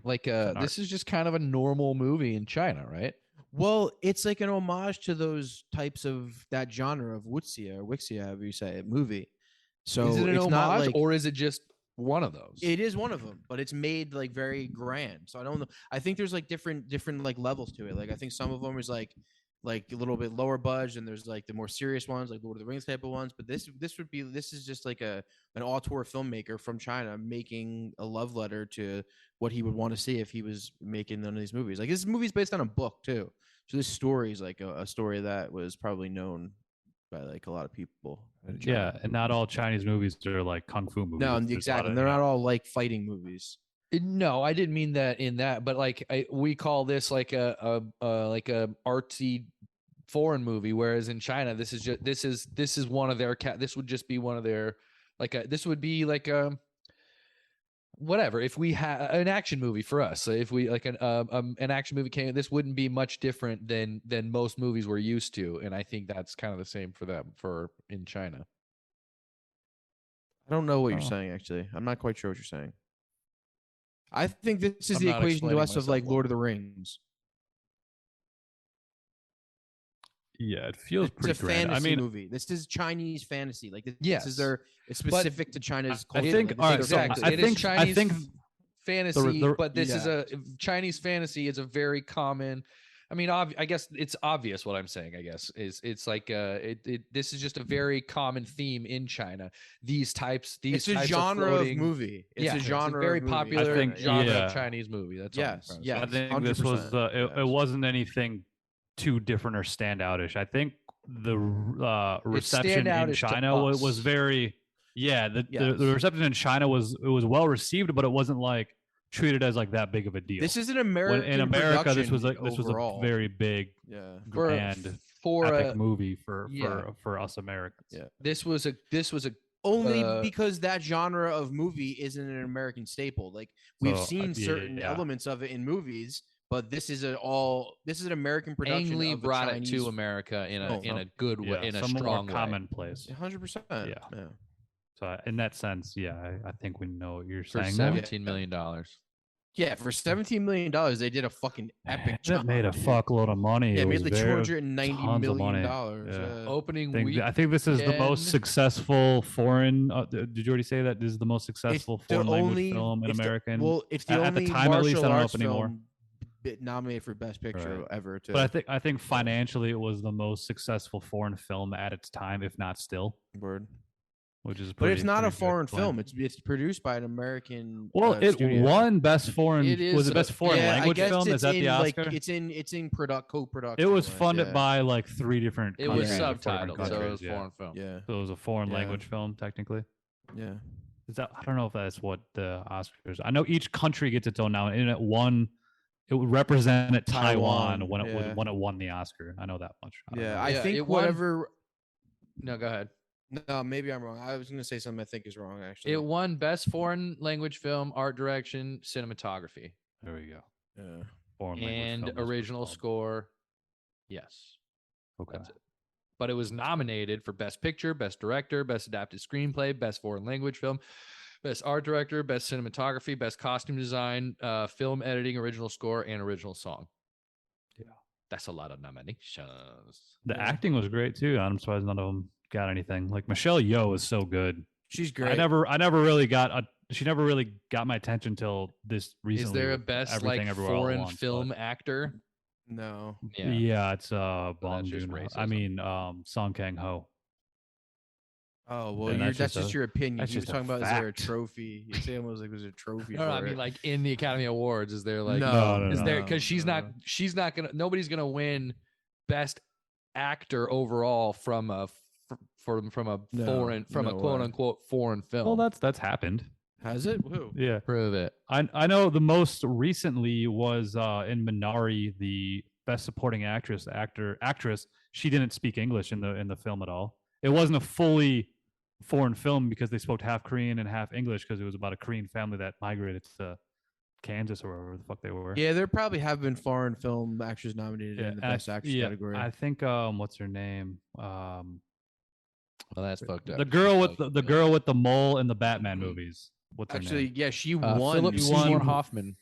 like an this is just kind of a normal movie in China, right? Well, it's like an homage to those types of that genre of wuxia or wuxia, however you say it, movie. So is it an it's not homage like or is it just one of those? it is one of them, but it's made like very grand. So I don't know. I think there's like different like levels to it. Like I think some of them is like a little bit lower budge, and there's like the more serious ones, like Lord of the Rings type of ones. But this is just like an auteur filmmaker from China making a love letter to what he would want to see if he was making one of these movies. Like this movie's based on a book too, so this story is like a story that was probably known by like a lot of people. in Yeah, China. and not all Chinese movies are like kung fu movies. No, There's a lot exactly. of, They're you know, not all like fighting movies. No, I didn't mean that in that, but like we call this like a artsy foreign movie, whereas in China this is one of their this would just be one of their this would be like whatever if we had an action movie for us. So if we like an action movie came, this wouldn't be much different than most movies we're used to, and I think that's kind of the same for them for in China. I don't know what you're Oh. saying, actually. I'm not quite sure what you're saying. I think this is I'm the not equation to explaining us of myself like well. Lord of the Rings. yeah, it feels It's a pretty grand. fantasy I mean, movie. This is Chinese fantasy. Like this Yes. is it's specific to China's I culture. think- Like, all right, this is so their Exactly. I It think- is I Chinese think fantasy, the- but this is yeah. Chinese fantasy is a very common. I mean, I guess it's obvious what I'm saying. I guess is it's like this is just a very common theme in China. These types It's a types genre of floating- movie. It's yeah, a genre very of movie. popular I think- genre yeah. of Chinese movie. That's all I'm Yes, trying to yes. say. I think this was 100%, it yes. wasn't anything too different or standoutish. I think the reception in standoutish to China was us. very the Yes. reception in China was well received, but it wasn't like treated as like that big of a deal. This is an when American in America this was overall. a very big yeah. grand for epic a, movie for yeah. for us Americans. Yeah. this was a Only Uh, because that genre of movie isn't an American staple. Like we've So, seen yeah, certain yeah. elements of it in movies, but this is an American production. Ang Lee of a brought Chinese it to America in a film. good way, Yeah, in a some strong more way. commonplace. 100%. Yeah. So in that sense, yeah, I think we know what you're For saying. there. $17 million. Yeah, for $17 million, they did a fucking epic That job. made a fuckload of money. Yeah, it made was like very- $290 tons of million. money. Yeah. Opening I week. think this is the most weekend. successful foreign. Did you already say that this is the most successful the foreign language only- film in it's the- American? Well, it's the at the only time, at least, I martial don't know arts if anymore. film nominated for Best Picture Right. ever. To But I think financially it was the most successful foreign film at its time, if not still, word. which is. But it's not a pretty good foreign claim. film. It's produced by an American. Well, it studio. won best foreign. It Was is it best foreign Yeah, I language guess film? it's Is that in, the Oscar? Like, it's in co-production. It was like, funded yeah. by like 3 different. It was countries or 4 subtitled, different so it countries, was yeah. foreign film. Yeah, So it was a foreign Yeah. language film, technically. yeah. Is that? I don't know if that's what the Oscars. I know each country gets its own now, and it won. It represented Taiwan, Taiwan, when it yeah. when it won the Oscar. I know that much. I don't Yeah, know. I Yeah, think it won- whatever. No, go ahead. No, maybe I'm wrong. I was going to say something I think is wrong. Actually, It won best foreign language film, art direction, cinematography, There we go. Yeah. Foreign language and film is what it's original called. score. Yes, Okay. that's it. But it was nominated for best picture, best director, best adapted screenplay, best foreign language film, best art director, best cinematography, best costume design, film editing, original score, and original song. Yeah. That's a lot of nominations. The Yeah. acting was great too. I'm surprised none of them got anything. Like Michelle Yeoh is so good. She's great. I never really got she never really got my attention till this recently. Is there a with best Everything like Everywhere All at foreign Once, but- film actor? No. Yeah, it's that's Bong just Joon-ho. racism. I mean, Song Kang-ho. Oh well, And that's that's just just your opinion. that's You were just a talking about is there a fact. trophy? You say almost like was a trophy. No, I for mean it. like in the Academy Awards, is there like No, is there no, because she's no. not gonna nobody's gonna win best actor overall from a from a No, foreign from a no quote way. unquote foreign film. Well, that's happened. Has it? Who? Yeah. prove it. I know the most recently was in Minari, the best supporting actress. She didn't speak English in the film at all. It wasn't a fully foreign film because they spoke half Korean and half English because it was about a Korean family that migrated to Kansas or wherever the fuck they were. Yeah, there probably have been foreign film actors nominated in the and best actress category. I think what's her name? Well, that's fucked up. The girl with She's the girl with the mole in the Batman movies. What's her Actually, name? yeah, she like, won. Philip She Seymour won- Hoffman.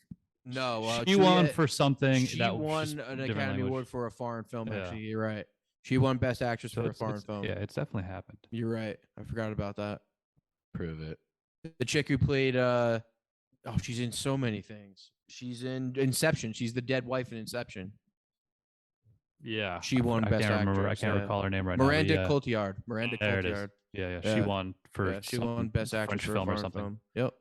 No, She won Juliette- for something. She that won just an different Academy language. Award for a foreign film. Yeah. Actually, you're right. She won best actress So for a foreign it's- film. Yeah, it's definitely happened. You're right. I forgot about that. Prove it. The chick who played she's in so many things. She's in Inception. She's the dead wife in Inception. Yeah, She won I Best can't remember. I Actress, can't yeah. recall her name right Miranda now. Cotillard. Miranda There it is. Cotillard. Yeah, she Yeah. won for Yeah, she some won Best Actress French for a film or foreign something. film. Yep.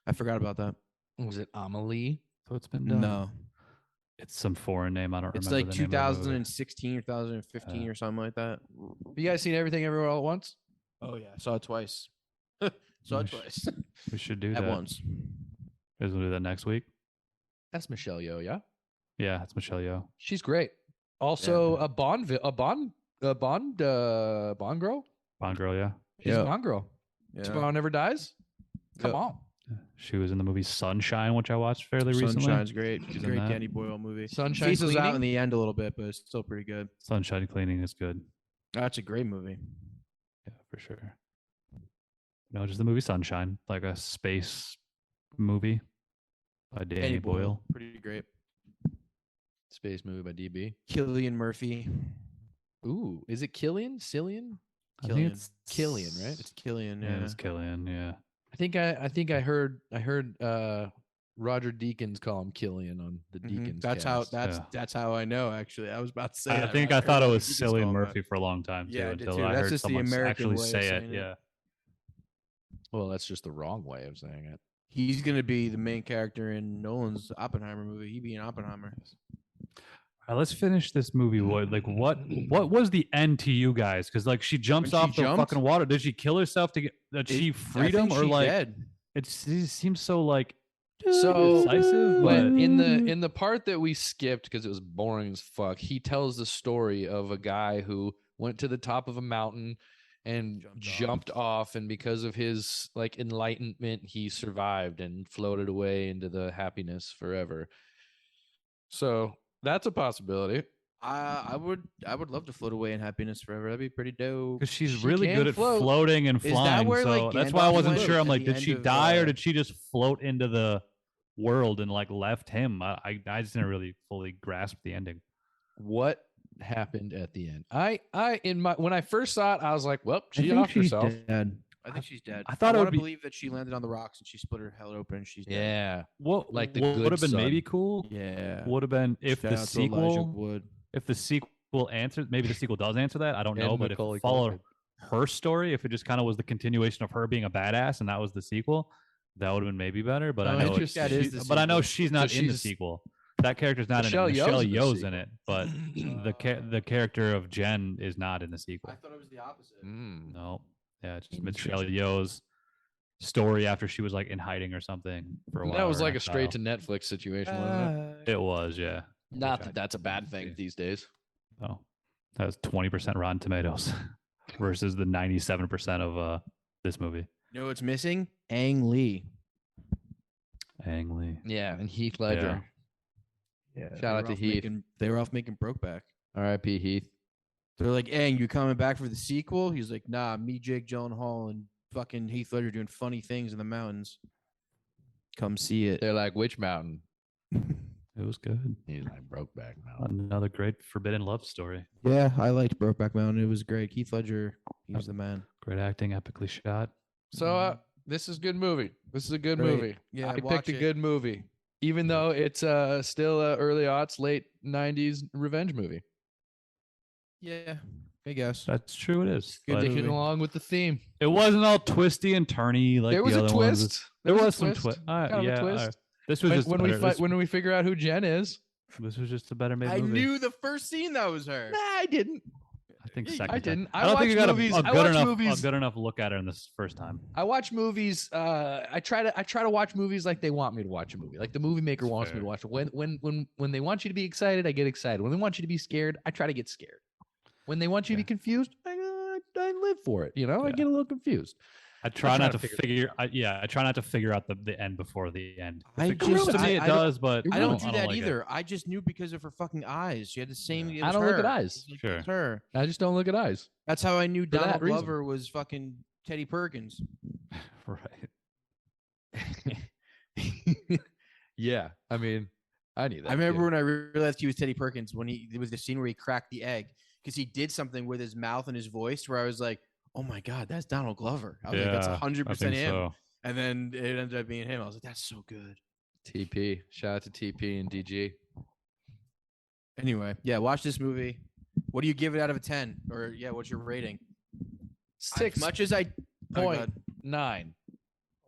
I forgot about that. Was it Amelie? So it's been done. No. It's some foreign name. I don't It's remember like the name of the movie. 2016 or 2015 or something like that. You guys seen Everything Everywhere All at Once? Oh yeah, saw it twice. Saw it twice We should do at that. once. Guys will do that next week. That's Michelle Yeoh, yeah. Yeah, it's Michelle Yeoh. She's great. Also, a Bond girl. Bond girl, yeah. She's a Bond girl. Yeah. Tomorrow Never Dies. Come Yep. on. She was in the movie Sunshine, which I watched fairly recently. Sunshine's great. She's in Great that. Danny Boyle movie. Sunshine Fizzles out Cleaning? in the end a little bit, but it's still pretty good. Sunshine Cleaning is good. That's a great movie. Yeah, for sure. No, just the movie Sunshine, like a space movie by Danny Boyle. Pretty great. Space movie by DB. Cillian Murphy. Ooh, is it Killian? Cillian? I think Killian. it's Killian, right? It's Killian, Yeah, yeah. it's Killian. Yeah. I think I heard Roger Deakins call him Killian on the Deakins. That's cast. that's how I know. Actually, I was about to say. I that. think I heard thought it Roger was Deakins Cillian call him Murphy that. for a long time too, Yeah, I did until too. I That's heard just the someone American actually way of say it. saying it. Yeah. Well, that's just the wrong way of saying it. He's gonna be the main character in Nolan's Oppenheimer movie. He'd be in Oppenheimer. All right, let's finish this movie. What was the end to you guys? Because like she jumps When she off the jumped? fucking water. Did she kill herself to achieve freedom, I think or she like dead. it seems so like So decisive? when But in the part that we skipped because it was boring as fuck, he tells the story of a guy who went to the top of a mountain and jumped off, and because of his like enlightenment, he survived and floated away into the happiness forever. So that's a possibility. I would love to float away in happiness forever. That'd be pretty dope. because she's She really can good at float. floating and Is that flying. where, So like, that's why I Gandalf wasn't went sure. I'm at like, the did she end of, die or did she just float into the world and like left him? I just didn't really fully grasp the ending. What happened at the end? When I first saw it, I was like, well, I she think offed she's herself. dead. I think she's dead. I thought it want would to be- believe that she landed on the rocks and she split her hell open and she's dead. Yeah. What Like the what good would have been maybe son. cool? Yeah. Would have been if Shout the out to Elijah sequel, Wood. if the sequel answers, maybe the sequel does answer that. I don't know, And but if Macaulay it followed Culkin. her story, if it just kind of was the continuation of her being a badass and that was the sequel, that would have been maybe better. But No, I know interesting. That is the but I know sequel. she's not So in the she's- sequel. That character's not Michelle in it. Yeoh's Michelle in the Yeoh's in sequel. it, but the character of Jen is not in the sequel. I thought it was the opposite. Mm. No, yeah, it's just Michelle Yeoh's story after she was like in hiding or something for a while. That was or like a exile. straight to Netflix situation, wasn't it? It was, yeah. Not which I that that's a bad thing see. these days. Oh, that was 20% Rotten Tomatoes versus the 97% of this movie. You know what's missing? Ang Lee. Ang Lee. Yeah, and Heath Ledger. Yeah. Shout out to Heath. They were off making Brokeback. R.I.P. Heath. They're like, Ang, you coming back for the sequel? He's like, nah, me, Jake Gyllenhaal, and fucking Heath Ledger doing funny things in the mountains. Come see it. They're like, which mountain? It was good. He's like, Brokeback Mountain. Another great forbidden love story. Yeah, I liked Brokeback Mountain. It was great. Heath Ledger, he was the man. Great acting, epically shot. So this is a good movie. This is a good Great. movie. Yeah, I watch picked a it. good movie, even though it's still a early aughts, late '90s revenge movie. Yeah, I guess. That's true. It is. Good but movie. Sticking along with the theme. it wasn't all twisty and turny like There was the a other ones. twist. There There was a some twist. twist. Kind of a Yeah, twist. this was just When better. when we figure out who Jen is. This was just a better made I movie. knew the first scene that was her. Nah, I didn't. I think I second. time. didn't. I don't think you watch got movies- a I good watch enough movies- a good enough look at her in this first time. I watch movies. I try to watch movies like they want me to watch a movie. Like the movie maker That's wants me fair. to watch it. When they want you to be excited, I get excited. When they want you to be scared, I try to get scared. When they want you to Yeah. be confused, I live for it. You know, I Yeah. get a little confused. I try try not to to figure figure. I try not to figure out the end before the end. I If it comes just- to me, it I don't- does, but You're I don't wrong. do that like it. either. I just knew because of her fucking eyes. She had the same. Yeah. It I was don't look at her. eyes. It was Sure. it's her. I just don't look at eyes. That's how I knew For that Donald reason. Glover was fucking Teddy Perkins. Right. Yeah, I mean, I knew that. I remember too. when I realized he was Teddy Perkins when there was the scene where he cracked the egg because he did something with his mouth and his voice where I was like, oh my God, that's Donald Glover. I was Yeah, like, that's I 100% think him. so. And then it ended up being him. I was like, that's so good. TP. Shout out to TP and DG. Anyway, yeah, watch this movie. What do you give it out of a 10? Or yeah, what's your rating? As much as I Point 9.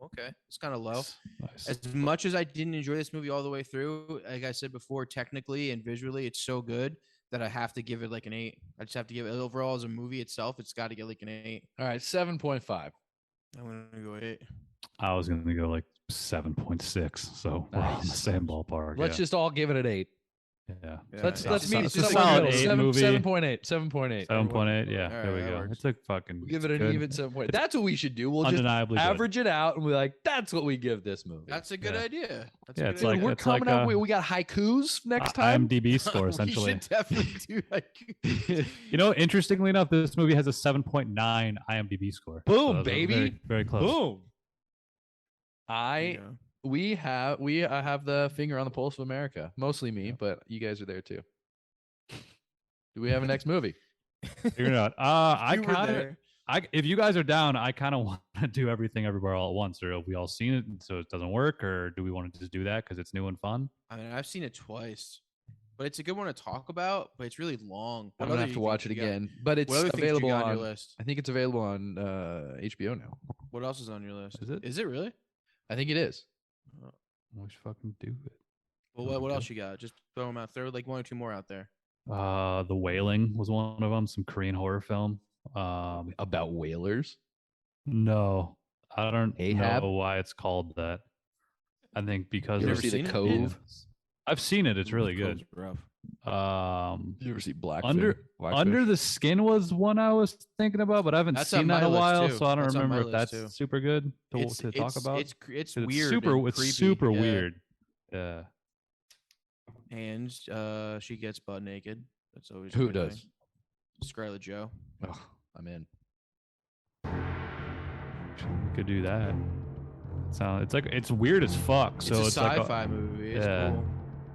Okay, it's kind of low. Nice. As much as I didn't enjoy this movie all the way through, like I said before, technically and visually, it's so good that I have to give it like an 8. I just have to give it overall as a movie itself. It's got to get like an 8. All right, 7.5. I'm gonna go 8. I was gonna go like 7.6, so we're all in the Nice. same ballpark. Let's just all give it an 8. yeah. Let's it's meet it's a somewhere solid in the 8 middle. movie. 7.8. 7.8. 7.8. Yeah, All there we right, that go. works. It's a fucking. We'll give it it's an good. even 7.8. That's what we should do. We'll just Undeniably good. average it out and we're like, that's what we give this movie. That's a good Yeah. idea. That's Yeah, a it's good like- idea. we're it's coming like, up. We got haikus next time. IMDb score We essentially. should definitely do like. You know, interestingly enough, this movie has a 7.9 IMDb score. Boom, that's baby. Very, very close. Boom. We have the finger on the pulse of America. Mostly me, but you guys are there too. Do we have a next movie? Figure it out. I You were kind of. there. If you guys are down, I kind of want to do everything everywhere all at once. Or have we all seen it, so it doesn't work? Or do we want to just do that because it's new and fun? I mean, I've seen it twice, but it's a good one to talk about. But it's really long. I'm What gonna other have to things watch it you got? again, but it's What other things you available got on. on your list? I think it's available on HBO now. What else is on your list? Is it? Is it really? I think it is. We should fucking do it. Well, what else you got? Just throw them out. Throw like 1 or 2 more out there. The Wailing was one of them. Some Korean horror film. About whalers. No, I don't Ahab? know why it's called that. I think because You ever never see seen The it? Cove? I've seen it. It's really Cove's good. Rough. You ever see Blackfish? Under Blackfish? the Skin was one I was thinking about, but I haven't That's seen on that in a my list, while, too. so I don't That's on remember my if that's list, too. super good to talk about. It's 'Cause weird. super. and It's creepy, super yeah. weird. Yeah. And she gets butt naked. That's always a Who good does? thing. Scarlett Joe. Oh, I'm in. We could do that. It's weird as fuck. So it's it's a like sci-fi movie. It's yeah. cool.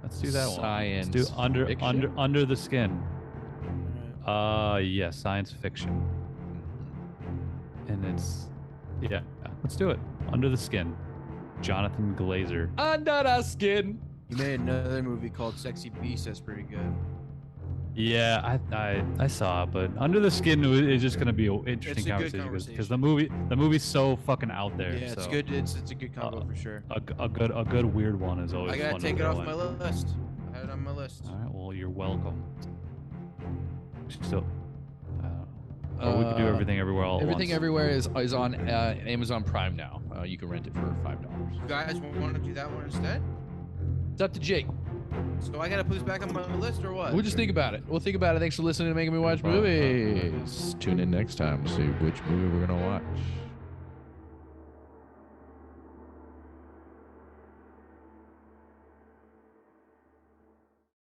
Let's do that one. Science Let's do fiction? under the skin. Alright. Yeah, science fiction. And it's yeah. Let's do it. Under the Skin. Jonathan Glazer. Under the skin. He made another movie called Sexy Beast. That's pretty good. Yeah, I saw it, but Under the Skin is just gonna be an interesting It's a good conversation because conversation. the movie's so fucking out there. Yeah, it's so good. It's a good combo for sure. A good weird one is always. I gotta fun take to it off throw my in. list. I had it on my list. All right, well you're welcome. So, or we could do everything everywhere all at Everything once. everywhere is on Amazon Prime now. You can rent it for $5. You guys want to do that one instead? It's up to Jake. So I gotta put this back on my list or what? We'll just think about it. We'll think about it. Thanks for listening to Making Me Watch Movies. Tune in next time to see which movie we're gonna watch.